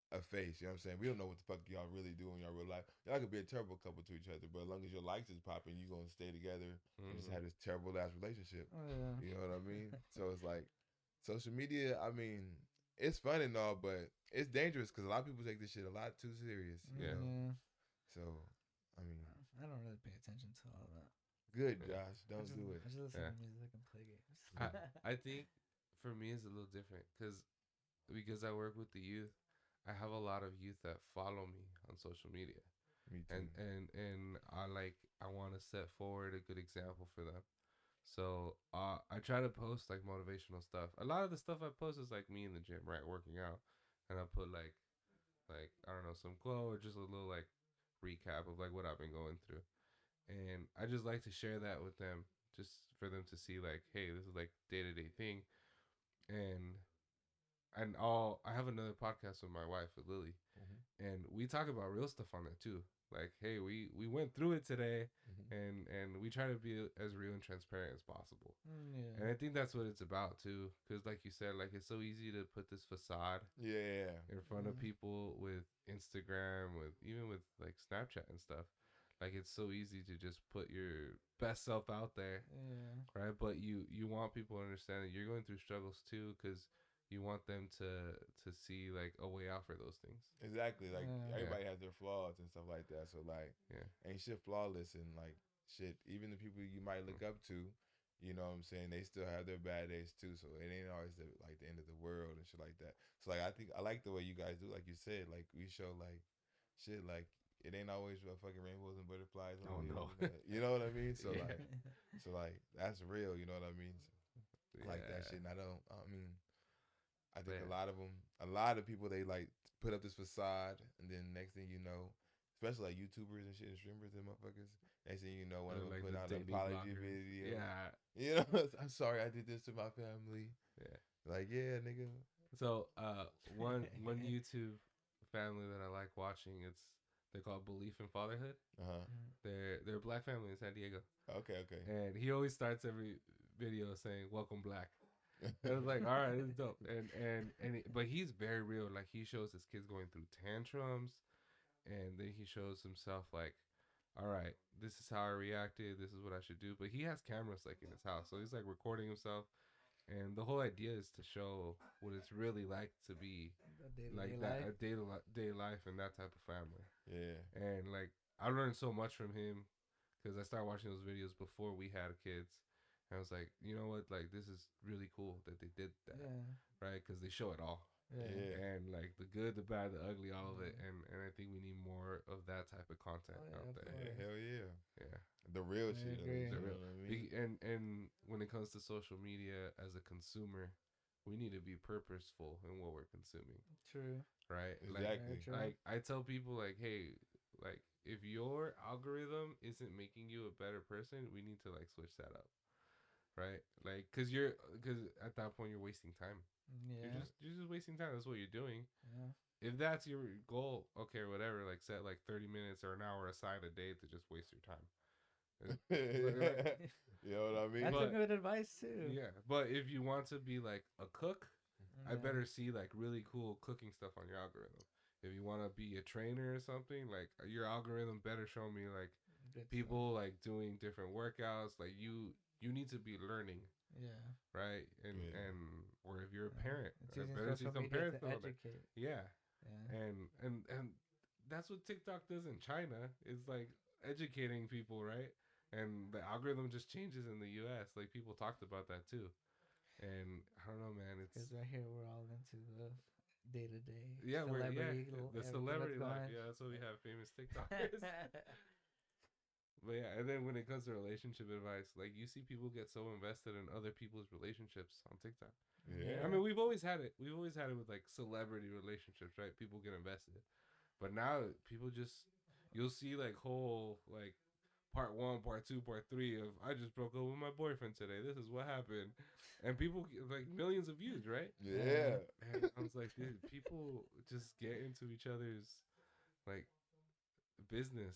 Speaker 1: a face. You know what I'm saying? We don't know what the fuck y'all really do in y'all real life. Y'all could be a terrible couple to each other, but as long as your likes is popping, you gonna stay together and just have this terrible ass relationship. You know what I mean? So it's like social media. I mean, it's fun and all, but it's dangerous because a lot of people take this shit a lot too serious. You know? So, I mean,
Speaker 3: I don't really pay attention to all that.
Speaker 1: Good,
Speaker 2: Yeah.
Speaker 1: Josh. Don't do it.
Speaker 3: I just listen
Speaker 2: Yeah.
Speaker 3: to music and play games.
Speaker 2: I think for me it's a little different because I work with the youth. I have a lot of youth that follow me on social media,
Speaker 1: Me too.
Speaker 2: and I want to set forward a good example for them. So I try to post like motivational stuff. A lot of the stuff I post is like me in the gym, right, working out, and I put like I don't know, some quote or just a little like recap of like what I've been going through, and I just like to share that with them, just for them to see like, hey, this is like day-to-day thing. And I have another podcast with my wife, with Lily, and we talk about real stuff on there too. Like, hey, we went through it today, and we try to be as real and transparent as possible. And I
Speaker 3: Yeah.
Speaker 2: think that's what it's about too, because like you said, like it's so easy to put this facade
Speaker 1: Yeah.
Speaker 2: in front of people with Instagram, with even with like Snapchat and stuff. Like it's so easy to just put your best self out there,
Speaker 3: Yeah.
Speaker 2: right? But you want people to understand that you're going through struggles too, because you want them to see like a way out for those things.
Speaker 1: Exactly. Like
Speaker 3: Yeah.
Speaker 2: Yeah,
Speaker 1: everybody has their flaws and stuff like that. So like,
Speaker 2: yeah,
Speaker 1: ain't shit flawless, and like shit. Even the people you might look up to, you know what I'm saying, they still have their bad days too. So it ain't always like the end of the world and shit like that. So like I think I like the way you guys do. Like you said, like we show like shit like. It ain't always about fucking rainbows and butterflies.
Speaker 2: Oh, no.
Speaker 1: You know what I mean? So
Speaker 2: Yeah.
Speaker 1: like that's real. You know what I mean? So, I like that
Speaker 2: yeah.
Speaker 1: shit. And I mean, I think
Speaker 2: Yeah.
Speaker 1: a lot of people, they like put up this facade, and then next thing you know, especially like YouTubers and shit and streamers and motherfuckers, next thing you know, one of them
Speaker 2: Like
Speaker 1: put
Speaker 2: the
Speaker 1: out an
Speaker 2: daily
Speaker 1: apology
Speaker 2: bloggers.
Speaker 1: video.
Speaker 2: Yeah,
Speaker 1: You know, I'm sorry I did this to my family.
Speaker 2: yeah.
Speaker 1: Like, yeah, nigga.
Speaker 2: So one YouTube family that I like watching, they're called Belief in Fatherhood.
Speaker 1: Uh huh.
Speaker 2: They're a black family in San Diego,
Speaker 1: Okay, okay.
Speaker 2: and he always starts every video saying "Welcome Black." And I was like, all right, this is dope. But he's very real. Like he shows his kids going through tantrums, and then he shows himself like, all right, this is how I reacted. This is what I should do. But he has cameras like in his house, so he's like recording himself. And the whole idea is to show what it's really like to be like that,
Speaker 3: life.
Speaker 2: a day life in that type of family.
Speaker 1: Yeah.
Speaker 2: And like I learned so much from him because I started watching those videos before we had kids. And I was like, you know what? Like, this is really cool that they did that,
Speaker 3: Yeah.
Speaker 2: right? Because they show it all.
Speaker 3: Yeah.
Speaker 1: Yeah.
Speaker 2: And like the good, the bad, the ugly, all of it. And I think we need more of that type of content
Speaker 3: Oh, yeah,
Speaker 2: out
Speaker 3: of
Speaker 2: there.
Speaker 1: Yeah,
Speaker 3: course.
Speaker 1: hell yeah.
Speaker 2: Yeah.
Speaker 1: The real
Speaker 3: I
Speaker 1: shit. At
Speaker 3: agree.
Speaker 1: least,
Speaker 2: The
Speaker 1: you know
Speaker 2: real.
Speaker 1: what I mean?
Speaker 2: And when it comes to social media as a consumer, we need to be purposeful in what we're consuming,
Speaker 3: True.
Speaker 2: right?
Speaker 1: Exactly.
Speaker 3: Very true.
Speaker 2: Like I tell people like, hey, like if your algorithm isn't making you a better person, we need to like switch that up, right? Like because at that point you're wasting time.
Speaker 3: Yeah.
Speaker 2: You're just wasting time. That's what you're doing.
Speaker 3: Yeah.
Speaker 2: If that's your goal, okay, whatever. Like set like 30 minutes or an hour aside a day to just waste your time.
Speaker 1: You know what I mean?
Speaker 3: That's
Speaker 2: But-
Speaker 3: good advice too.
Speaker 2: Yeah, but if you want to be like a cook, I
Speaker 3: Yeah.
Speaker 2: better see like really cool cooking stuff on your algorithm. If you want to be a trainer or something, like your algorithm better show me like
Speaker 3: Good
Speaker 2: people like doing different workouts. Like you need to be learning,
Speaker 3: stuff. Yeah.
Speaker 2: right? And
Speaker 1: Yeah.
Speaker 2: and or if you're a
Speaker 3: Yeah.
Speaker 2: parent,
Speaker 3: It's
Speaker 2: I
Speaker 3: using
Speaker 2: better see
Speaker 3: social
Speaker 2: some
Speaker 3: media
Speaker 2: parents
Speaker 3: to
Speaker 2: doing that.
Speaker 3: educate.
Speaker 2: Yeah,
Speaker 3: Yeah.
Speaker 2: and that's what TikTok does in China. It's like educating people, right? And the algorithm just changes in the U.S. Like people talked about that too. And I don't know, man. It's
Speaker 3: Because right here we're all into the day to day
Speaker 2: yeah, we're
Speaker 3: celebrity,
Speaker 2: the
Speaker 3: everything
Speaker 2: celebrity
Speaker 3: that's
Speaker 2: life.
Speaker 3: going.
Speaker 2: Yeah, that's why we have famous TikTokers. But yeah, and then when it comes to relationship advice, like you see people get so invested in other people's relationships on TikTok.
Speaker 1: Yeah.
Speaker 2: I mean, we've always had it. We've always had it with like celebrity relationships, right? People get invested, but now people just you'll see like whole like part 1, part 2, part 3 of I just broke up with my boyfriend today. This is what happened, and people get, like millions of views, right?
Speaker 1: Yeah.
Speaker 2: And I was like, dude, people just get into each other's like business,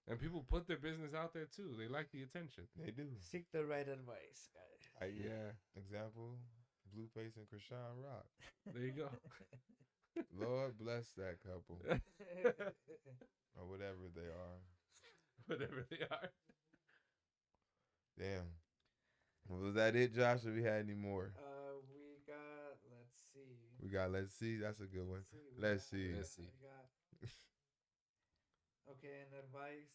Speaker 2: and people put their business out there too. They like the attention.
Speaker 1: They do.
Speaker 3: Seek the right advice, guys.
Speaker 2: Yeah,
Speaker 1: Example, Blueface and Krishan Rock.
Speaker 2: there you go.
Speaker 1: Lord bless that couple. Or whatever they are.
Speaker 2: Whatever they are.
Speaker 1: Damn. Well, was that it, Josh, or we had any more?
Speaker 3: We got. Let's see.
Speaker 1: We got Let's See. That's a good one.
Speaker 3: We
Speaker 1: Let's
Speaker 3: got-
Speaker 1: see.
Speaker 2: Let's see.
Speaker 3: We got. Okay, and advice.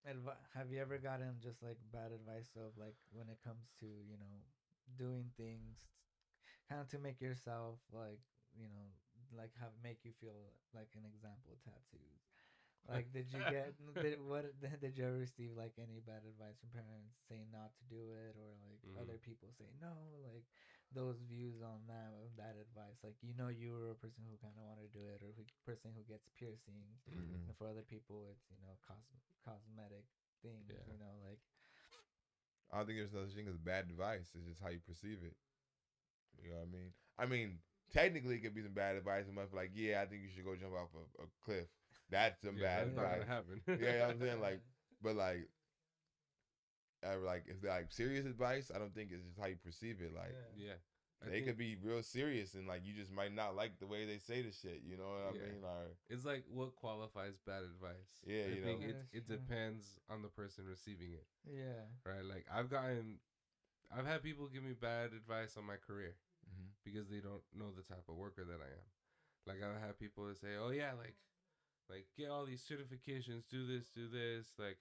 Speaker 3: Have you ever gotten just like bad advice of like when it comes to doing things kind of to make yourself like like have make you feel like an example tattoos? Like, did you get did you ever receive like any bad advice from parents saying not to do it, or like other people say no, like those views on that advice? Like, you were a person who kind of wanted to do it, or person who gets piercings,
Speaker 1: Mm-hmm.
Speaker 3: and for other people it's cosmetic things,
Speaker 2: Yeah.
Speaker 3: like
Speaker 1: I don't think there's no such thing as bad advice. It's just how you perceive it. You know what I mean? I mean, technically, it could be some bad advice. And like, yeah, I think you should go jump off a cliff. That's some
Speaker 2: Yeah,
Speaker 1: bad
Speaker 2: that's not
Speaker 1: advice.
Speaker 2: gonna happen.
Speaker 1: Yeah, you know what I'm saying? Like, but like if they're like serious advice, I don't think it's just how you perceive it. Like,
Speaker 2: Yeah.
Speaker 1: they could be real serious, and like you just might not like the way they say the shit. You know what I
Speaker 2: Yeah.
Speaker 1: mean? Or
Speaker 2: It's like what qualifies bad advice.
Speaker 1: Yeah,
Speaker 2: I
Speaker 1: you know.
Speaker 2: think
Speaker 3: That is
Speaker 2: it
Speaker 3: true.
Speaker 2: depends on the person receiving it,
Speaker 3: Yeah.
Speaker 2: right? Like I've had people give me bad advice on my career
Speaker 1: Mm-hmm.
Speaker 2: because they don't know the type of worker that I am. Like I've had people that say, "Oh yeah, like get all these certifications, do this, like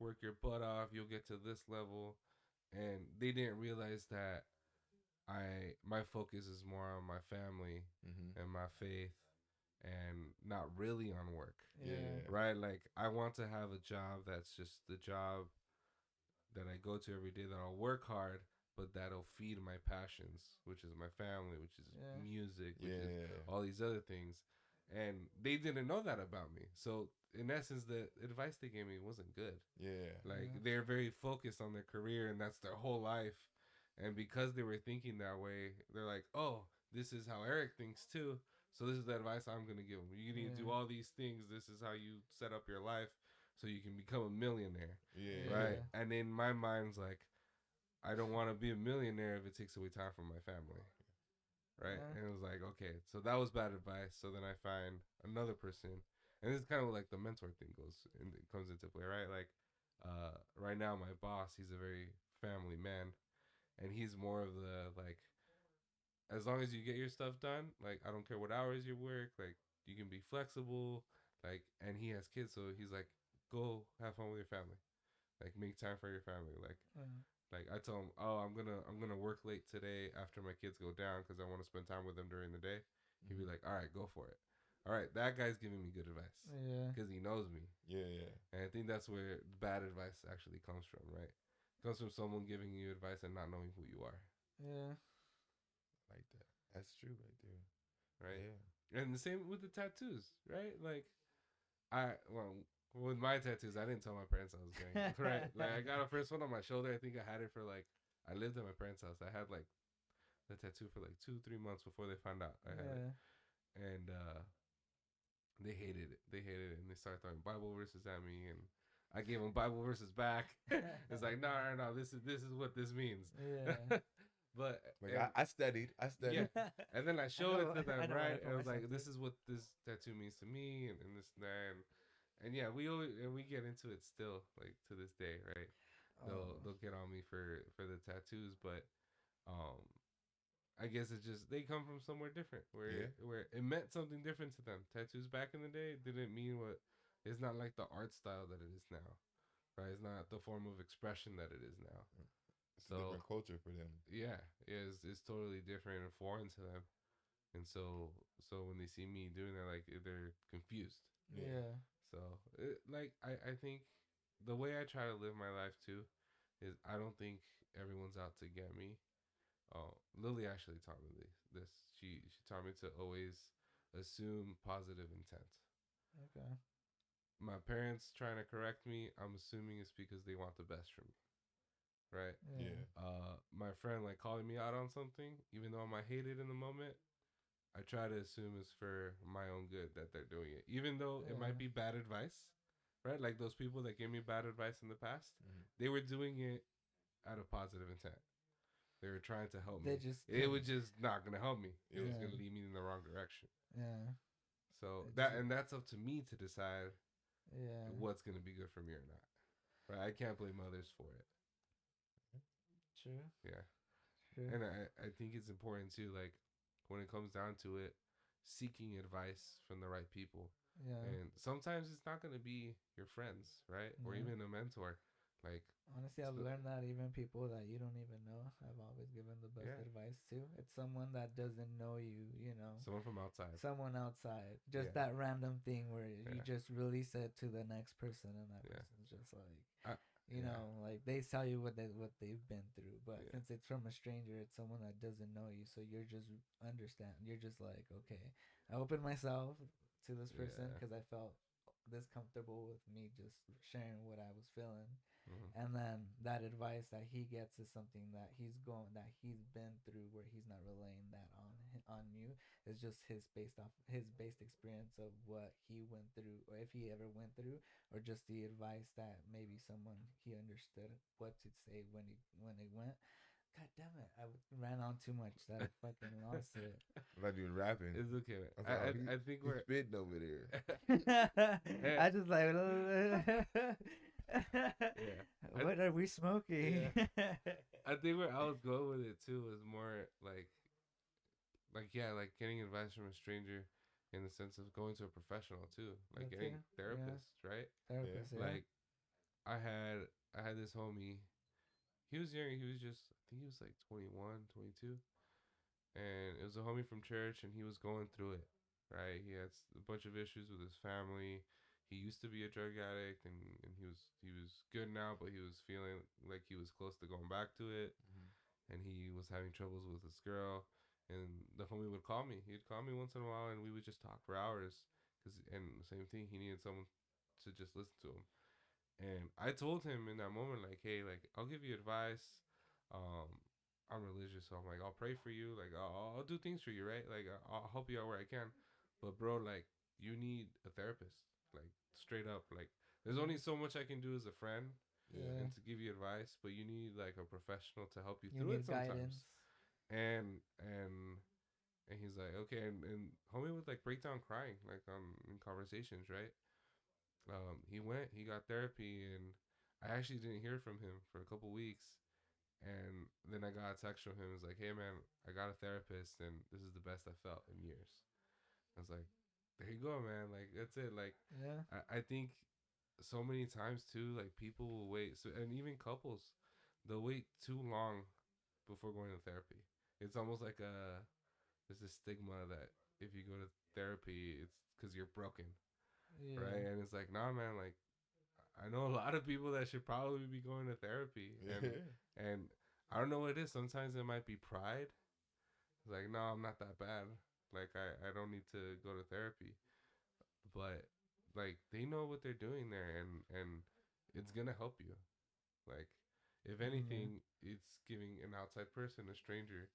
Speaker 2: work your butt off, you'll get to this level," and they didn't realize that my focus is more on my family
Speaker 1: Mm-hmm.
Speaker 2: and my faith and not really on work.
Speaker 3: Yeah.
Speaker 1: Yeah.
Speaker 2: Right? Like I want to have a job that's just the job that I go to every day that I'll work hard, but that'll feed my passions, which is my family, which is
Speaker 3: Yeah.
Speaker 2: music, which is
Speaker 1: Yeah.
Speaker 2: all these other things. And they didn't know that about me. So in essence, the advice they gave me wasn't good.
Speaker 1: Yeah.
Speaker 2: Like
Speaker 3: Yeah.
Speaker 2: they're very focused on their career and that's their whole life. And because they were thinking that way, they're like, "Oh, this is how Eric thinks too. So this is the advice I'm gonna give him. You need to do
Speaker 3: Yeah.
Speaker 2: all these things. This is how you set up your life, so you can become a millionaire."
Speaker 1: Yeah.
Speaker 2: Right? And in my mind's like, I don't want to be a millionaire if it takes away time from my family. Right?
Speaker 3: Yeah.
Speaker 2: And it was like, okay, so that was bad advice. So then I find another person, and this is kind of like the mentor thing comes into play, right? Like, right now my boss, he's a very family man, and he's more of the like, as long as you get your stuff done, like I don't care what hours you work, like you can be flexible, like, and he has kids, so he's like, go have fun with your family, like make time for your family,
Speaker 3: Yeah.
Speaker 2: like I tell him, oh, I'm gonna work late today after my kids go down because I want to spend time with them during the day. He'd be
Speaker 1: Mm-hmm.
Speaker 2: like, all right, go for it. All right, that guy's giving me good advice
Speaker 3: Yeah.
Speaker 2: because he knows me,
Speaker 1: Yeah. Yeah.
Speaker 2: and I think that's where bad advice actually comes from, right? It comes from someone giving you advice and not knowing who you are,
Speaker 3: Yeah.
Speaker 1: Like that. That's true right there.
Speaker 2: right?
Speaker 1: Yeah.
Speaker 2: And the same with the tattoos, right? Like well, with my tattoos, I didn't tell my parents I was getting right. Like I got a first one on my shoulder. I think I had it for like I lived at my parents' house. I had like the tattoo for like 2-3 months before they found out I had it,
Speaker 3: Yeah.
Speaker 2: and they hated it. They hated it, and they started throwing Bible verses at me, and I gave them Bible verses back. It's like no, no, no. This is what this means.
Speaker 3: Yeah.
Speaker 2: But
Speaker 1: Like
Speaker 2: and,
Speaker 1: I studied. I
Speaker 2: yeah,
Speaker 1: studied.
Speaker 2: and then I showed it to
Speaker 3: I
Speaker 2: them,
Speaker 3: know what I
Speaker 2: right?
Speaker 3: put
Speaker 2: And I was
Speaker 3: myself
Speaker 2: like,
Speaker 3: through.
Speaker 2: this is what this tattoo means to me, and this and that. And yeah, we always and we get into it still, like to this day, right?
Speaker 3: Oh.
Speaker 2: They'll get on me for the tattoos, but um, I guess it's just they come from somewhere different,
Speaker 1: Yeah.
Speaker 2: where it meant something different to them. Tattoos back in the day didn't mean what. It's not like the art style that it is now, right? It's not the form of expression that it is now.
Speaker 1: It's a
Speaker 2: So
Speaker 1: different culture for them.
Speaker 2: yeah, it's totally different and foreign to them, and so when they see me doing that, like they're confused.
Speaker 1: Yeah.
Speaker 3: Yeah.
Speaker 2: So, like, I think the way I try to live my life too is I don't think everyone's out to get me. Lily actually taught me this. She taught me to always assume positive intent.
Speaker 3: Okay.
Speaker 2: My parents trying to correct me, I'm assuming it's because they want the best for me, right?
Speaker 3: Yeah.
Speaker 1: Yeah.
Speaker 2: My friend like calling me out on something, even though I might hate it in the moment, I try to assume it's for my own good that they're doing it, even though it might
Speaker 3: Yeah.
Speaker 2: be bad advice, right? Like those people that gave me bad advice in the past,
Speaker 1: Mm-hmm.
Speaker 2: they were doing it out of positive intent. They were trying to help
Speaker 3: They
Speaker 2: me.
Speaker 3: just
Speaker 2: It was
Speaker 3: couldn't.
Speaker 2: just not gonna help me. It was
Speaker 1: Yeah.
Speaker 2: gonna
Speaker 3: Yeah.
Speaker 2: lead me in the wrong direction.
Speaker 3: Yeah.
Speaker 2: So
Speaker 3: It
Speaker 2: that
Speaker 3: just.
Speaker 2: and that's up to me to decide
Speaker 3: Yeah.
Speaker 2: what's gonna be good for me or not. Right? I can't blame others for it.
Speaker 3: True.
Speaker 2: Yeah.
Speaker 3: True.
Speaker 2: And I think it's important too, like when it comes down to it, seeking advice from the right people.
Speaker 3: Yeah.
Speaker 2: And sometimes it's not gonna be your friends, right, or
Speaker 3: Yeah.
Speaker 2: even a mentor. Like,
Speaker 3: Honestly, I've
Speaker 2: so,
Speaker 3: learned that even people that you don't even know, I've always given the best
Speaker 2: yeah,
Speaker 3: advice to. It's someone that doesn't know you, you know,
Speaker 2: someone from outside.
Speaker 3: someone outside. Just
Speaker 2: Yeah,
Speaker 3: that random thing where you
Speaker 2: yeah,
Speaker 3: just release it to the next person, and that
Speaker 2: yeah,
Speaker 3: person's just like, you
Speaker 2: yeah,
Speaker 3: know, like they tell you what they've been through. But
Speaker 2: yeah,
Speaker 3: since it's from a stranger, it's someone that doesn't know you, so you're just understand. You're just like, okay, I opened myself to this person
Speaker 2: yeah.
Speaker 3: because I felt this comfortable with me just sharing what I was feeling,
Speaker 2: Hmm.
Speaker 3: and then that advice that he gets is something that he's been through, where he's not relaying that on you. It's just his based experience of what he went through, or if he ever went through, or just the advice that maybe someone he understood what to say when he went. God damn it! I ran on too much that I fucking lost it.
Speaker 1: I'm not even rapping.
Speaker 2: It's okay, man.
Speaker 1: I was like, oh,
Speaker 2: I think
Speaker 1: he's
Speaker 2: we're.
Speaker 1: spitting over there.
Speaker 2: Eh,
Speaker 3: I just like,
Speaker 2: yeah,
Speaker 3: what are we smoking?
Speaker 2: yeah. I think where I was going with it too was more like yeah, like getting advice from a stranger, in the sense of going to a professional too, like
Speaker 3: That too.
Speaker 2: getting
Speaker 3: Yeah,
Speaker 2: therapists, right?
Speaker 1: Yeah.
Speaker 3: therapist. Yeah.
Speaker 2: Like I had this homie. He was young. He was just, I think he was like 21, 22, and it was a homie from church, and he was going through it, right? He had a bunch of issues with his family. He used to be a drug addict, and he was good now, but he was feeling like he was close to going back to it,
Speaker 1: Mm-hmm.
Speaker 2: and he was having troubles with this girl. And the homie would call me. He'd call me once in a while, and we would just talk for hours. And the same thing, he needed someone to just listen to him. And I told him in that moment, like, hey, like, I'll give you advice. Um, I'm religious, so I'm like, I'll pray for you. Like, I'll do things for you, right? Like, I'll help you out where I can. But, bro, like, you need a therapist. Like, straight up. Like, there's only so much I can do as a friend
Speaker 1: Yeah.
Speaker 3: Yeah.
Speaker 2: and to give you advice, but you need, like, a professional to help you
Speaker 3: You
Speaker 2: through it
Speaker 3: need
Speaker 2: sometimes.
Speaker 3: guidance.
Speaker 2: And he's like, okay. And homie would, like, break down crying, like, in conversations, right? He got therapy, and I actually didn't hear from him for a couple weeks. And then I got a text from him. It was like, hey man, I got a therapist, and this is the best I felt in years. I was like, there you go, man. Like, that's it. Like,
Speaker 3: Yeah.
Speaker 2: I think so many times too, like, people will wait. So, and even couples, they'll wait too long before going to therapy. It's almost like there's a stigma that if you go to therapy, it's because you're broken,
Speaker 3: Yeah.
Speaker 2: right? And it's like, nah, man. Like, I know a lot of people that should probably be going to therapy,
Speaker 1: Yeah.
Speaker 2: and I don't know what it is. Sometimes it might be pride. It's like, no, I'm not that bad. Like, I don't need to go to therapy. But like, they know what they're doing there, and it's gonna help you. Like, if
Speaker 3: Yeah.
Speaker 2: anything, it's giving an outside person, a stranger,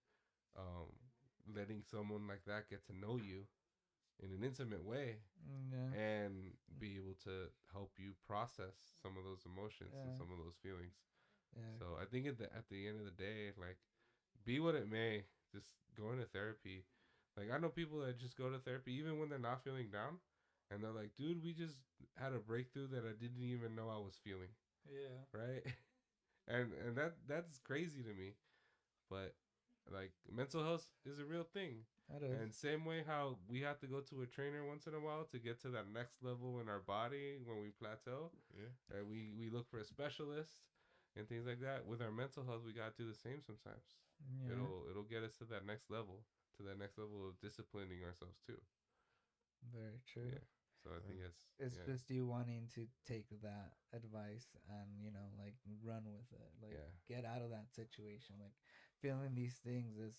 Speaker 2: um, letting someone like that get to know you in an intimate way,
Speaker 3: Yeah.
Speaker 2: and be able to help you process some of those emotions and
Speaker 3: Yeah.
Speaker 2: some of those feelings.
Speaker 3: Yeah.
Speaker 2: So I think at the end of the day, like, be what it may, just going to therapy. Like, I know people that just go to therapy even when they're not feeling down, and they're like, dude, we just had a breakthrough that I didn't even know I was feeling,
Speaker 3: Yeah.
Speaker 2: right? And that's crazy to me. But like, mental health is a real thing.
Speaker 3: That is.
Speaker 2: And same way how we have to go to a trainer once in a while to get to that next level in our body when we plateau,
Speaker 1: Yeah.
Speaker 2: we look for a specialist and things like that. With our mental health, we gotta do the same sometimes.
Speaker 3: Yeah.
Speaker 2: It'll get us to that next level of disciplining ourselves too.
Speaker 3: Very true.
Speaker 2: Yeah. So I think it's
Speaker 3: It's
Speaker 2: yeah,
Speaker 3: just you wanting to take that advice and, like, run with it, like
Speaker 2: yeah,
Speaker 3: get out of that situation. Like, feeling these things is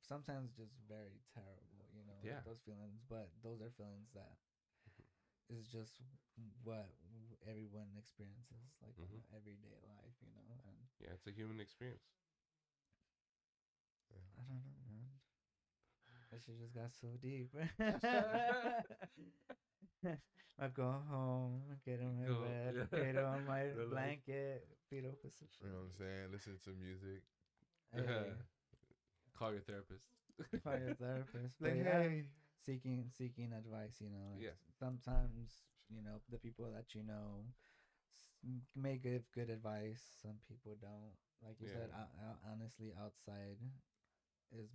Speaker 3: sometimes just very terrible, like
Speaker 2: yeah,
Speaker 3: those feelings, but those are feelings that is just what everyone experiences, like on
Speaker 2: mm-hmm.
Speaker 3: an everyday life, and
Speaker 2: Yeah. It's a human experience.
Speaker 3: I don't know, man. That shit just got so deep. I go home, get in my
Speaker 2: Go,
Speaker 3: bed,
Speaker 2: yeah,
Speaker 3: get on my
Speaker 2: relax.
Speaker 3: blanket, fetal
Speaker 1: You know what
Speaker 3: position.
Speaker 1: I'm saying? Listen to music.
Speaker 3: Hey,
Speaker 2: Call your therapist.
Speaker 3: call your therapist. But
Speaker 1: Like,
Speaker 3: yeah,
Speaker 1: hey.
Speaker 3: seeking advice. Like
Speaker 2: Yeah.
Speaker 3: sometimes the people that may give good advice. Some people don't. Like you said,
Speaker 2: Yeah.
Speaker 3: honestly, outside is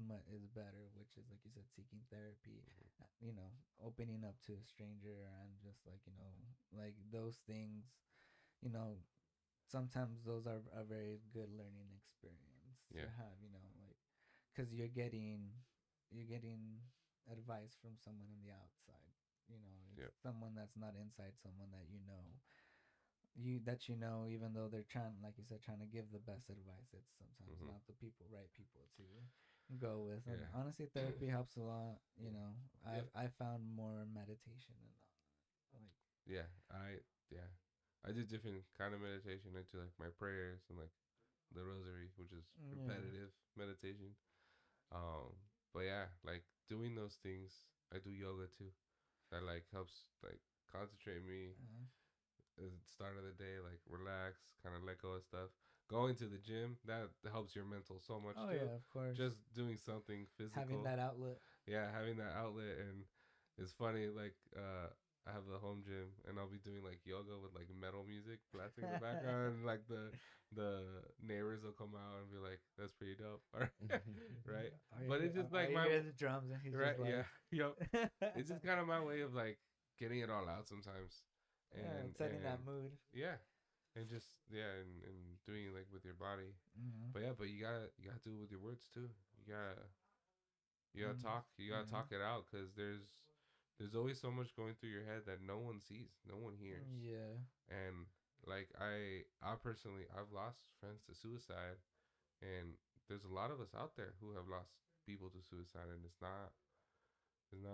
Speaker 3: better, which is like you said, seeking therapy, you know, opening up to a stranger, and just like, you know, like those things, you know, sometimes those are a very good learning experience to
Speaker 2: Yeah.
Speaker 3: have, you know, like, because you're getting advice from someone on the outside, you know,
Speaker 2: Yep.
Speaker 3: it's someone that's not inside, someone that you know, even though they're trying, like you said, trying to give the best advice, it's sometimes
Speaker 2: Mm-hmm.
Speaker 3: not the right people to go with. And
Speaker 2: Yeah.
Speaker 3: honestly, therapy helps a lot, you
Speaker 2: Yeah.
Speaker 3: know.
Speaker 2: Yep.
Speaker 3: I found more meditation and all that. Like,
Speaker 2: Yeah. I do different kind of meditation. I do like my prayers and like the rosary, which is
Speaker 3: yeah.
Speaker 2: repetitive meditation. Um, but yeah, like doing those things. I do yoga too. That like helps like concentrate me at the start of the day, like relax, kind of let go of stuff. Going to the gym, that helps your mental so much
Speaker 3: Oh
Speaker 2: too.
Speaker 3: yeah, of course.
Speaker 2: Just doing something
Speaker 3: Having
Speaker 2: physical.
Speaker 3: that outlet.
Speaker 2: Yeah, having that outlet. And it's funny, like I have the home gym and I'll be doing like yoga with like metal music blasting in the background, and like the neighbors will come out and be like, that's pretty dope. Right. But it's just like
Speaker 3: you
Speaker 2: my
Speaker 3: hear the drums and he's
Speaker 2: right,
Speaker 3: just like,
Speaker 2: yeah. Yep. It's just kind of my way of like getting it all out sometimes.
Speaker 3: yeah,
Speaker 2: And
Speaker 3: setting that mood.
Speaker 2: yeah, and just yeah, and doing it like with your body.
Speaker 3: Mm-hmm.
Speaker 2: But yeah, but you gotta do it with your words too. You gotta
Speaker 3: Yeah.
Speaker 2: talk it out, because there's always so much going through your head that no one sees, no one hears.
Speaker 3: Yeah.
Speaker 2: And like I personally, I've lost friends to suicide, and there's a lot of us out there who have lost people to suicide, and it's not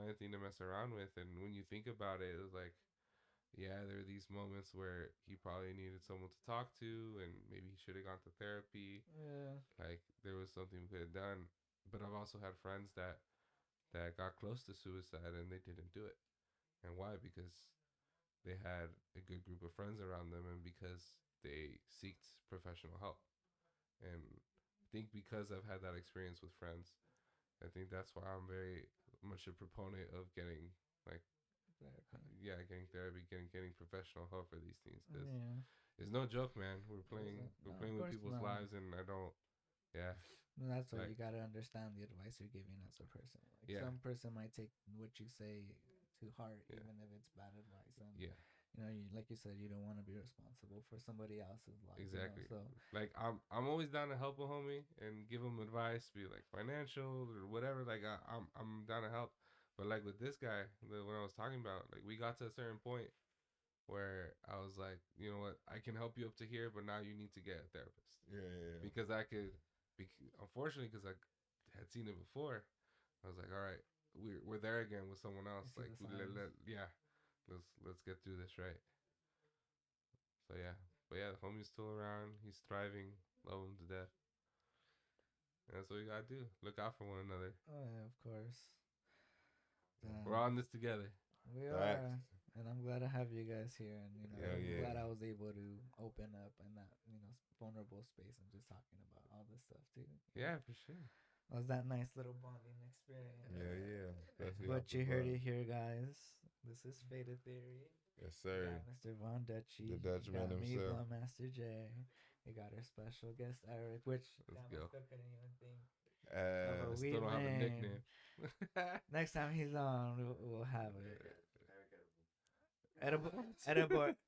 Speaker 2: anything to mess around with. And when you think about it, it was like, yeah, there are these moments where he probably needed someone to talk to, and maybe he should have gone to therapy.
Speaker 3: Yeah.
Speaker 2: Like there was something we could have done. But I've also had friends that got close to suicide and they didn't do it. And why? Because they had a good group of friends around them, and because they seeked professional help. And I think because I've had that experience with friends, I think that's why I'm very much a proponent of getting like
Speaker 3: Therapy.
Speaker 2: yeah, getting therapy, getting professional help for these things, because
Speaker 3: Yeah.
Speaker 2: it's no joke, man. We're playing
Speaker 3: No,
Speaker 2: we're
Speaker 3: of
Speaker 2: playing with
Speaker 3: course
Speaker 2: people's
Speaker 3: not.
Speaker 2: lives, and I don't. Yeah,
Speaker 3: And that's why
Speaker 2: like
Speaker 3: you gotta understand the advice you're giving as a person. Like
Speaker 2: yeah,
Speaker 3: some person might take what you say to heart,
Speaker 2: yeah,
Speaker 3: even if it's bad advice. And
Speaker 2: yeah.
Speaker 3: you know, like you said, you don't want to be responsible for somebody else's life. You know,
Speaker 2: Exactly.
Speaker 3: so
Speaker 2: Like I'm always down to help a homie and give him advice, be like financial or whatever. Like I'm down to help. But like with this guy, when I was talking about, like we got to a certain point where I was like, you know what, I can help you up to here, but now you need to get a therapist.
Speaker 1: Yeah.
Speaker 2: Because I could, unfortunately, because I had seen it before, I was like, all right, we're there again with someone else.
Speaker 3: you see
Speaker 2: Like
Speaker 3: the signs.
Speaker 2: yeah, let's get through this right. So yeah, but yeah, the homie's still around. He's thriving. Love him to death. And that's what we gotta do. Look out for one another.
Speaker 3: Oh yeah, of course.
Speaker 2: We're on this together.
Speaker 3: We
Speaker 1: Facts.
Speaker 3: are, and I'm glad to have you guys here. And you know,
Speaker 1: Hell
Speaker 3: I'm
Speaker 1: yeah.
Speaker 3: glad I was able to open up in that vulnerable space and just talking about all this stuff too.
Speaker 2: Yeah, for sure.
Speaker 3: It was that nice little bonding experience.
Speaker 1: Yeah. Especially off
Speaker 3: But
Speaker 1: the
Speaker 3: you heard
Speaker 1: bus.
Speaker 3: it here, guys. This is Faded Theory.
Speaker 1: Yes,
Speaker 3: We
Speaker 1: sir.
Speaker 3: got Mr. Von Dutchy.
Speaker 1: The
Speaker 3: We
Speaker 1: Dutchman
Speaker 3: got me,
Speaker 1: himself.
Speaker 3: Blunt Master J. We got our special guest Eric, which
Speaker 2: Let's
Speaker 3: damn, I
Speaker 2: go.
Speaker 3: still couldn't even think of
Speaker 2: I
Speaker 3: a
Speaker 2: still
Speaker 3: weed
Speaker 2: don't have a
Speaker 3: name.
Speaker 2: nickname.
Speaker 3: Next time he's on, we'll have it.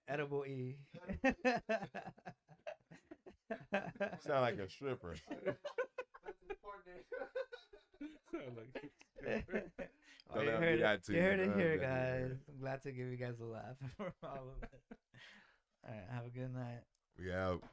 Speaker 3: Edible E.
Speaker 1: Sound like a stripper.
Speaker 2: Sound like
Speaker 3: Oh, you
Speaker 1: Don't let him
Speaker 3: heard
Speaker 1: do
Speaker 3: it.
Speaker 1: that to
Speaker 3: You
Speaker 1: you.
Speaker 3: heard it
Speaker 1: Don't let
Speaker 3: here,
Speaker 1: him do that to you.
Speaker 3: guys. I'm glad to give you guys a laugh for all of it. All right, have a good night.
Speaker 1: We out.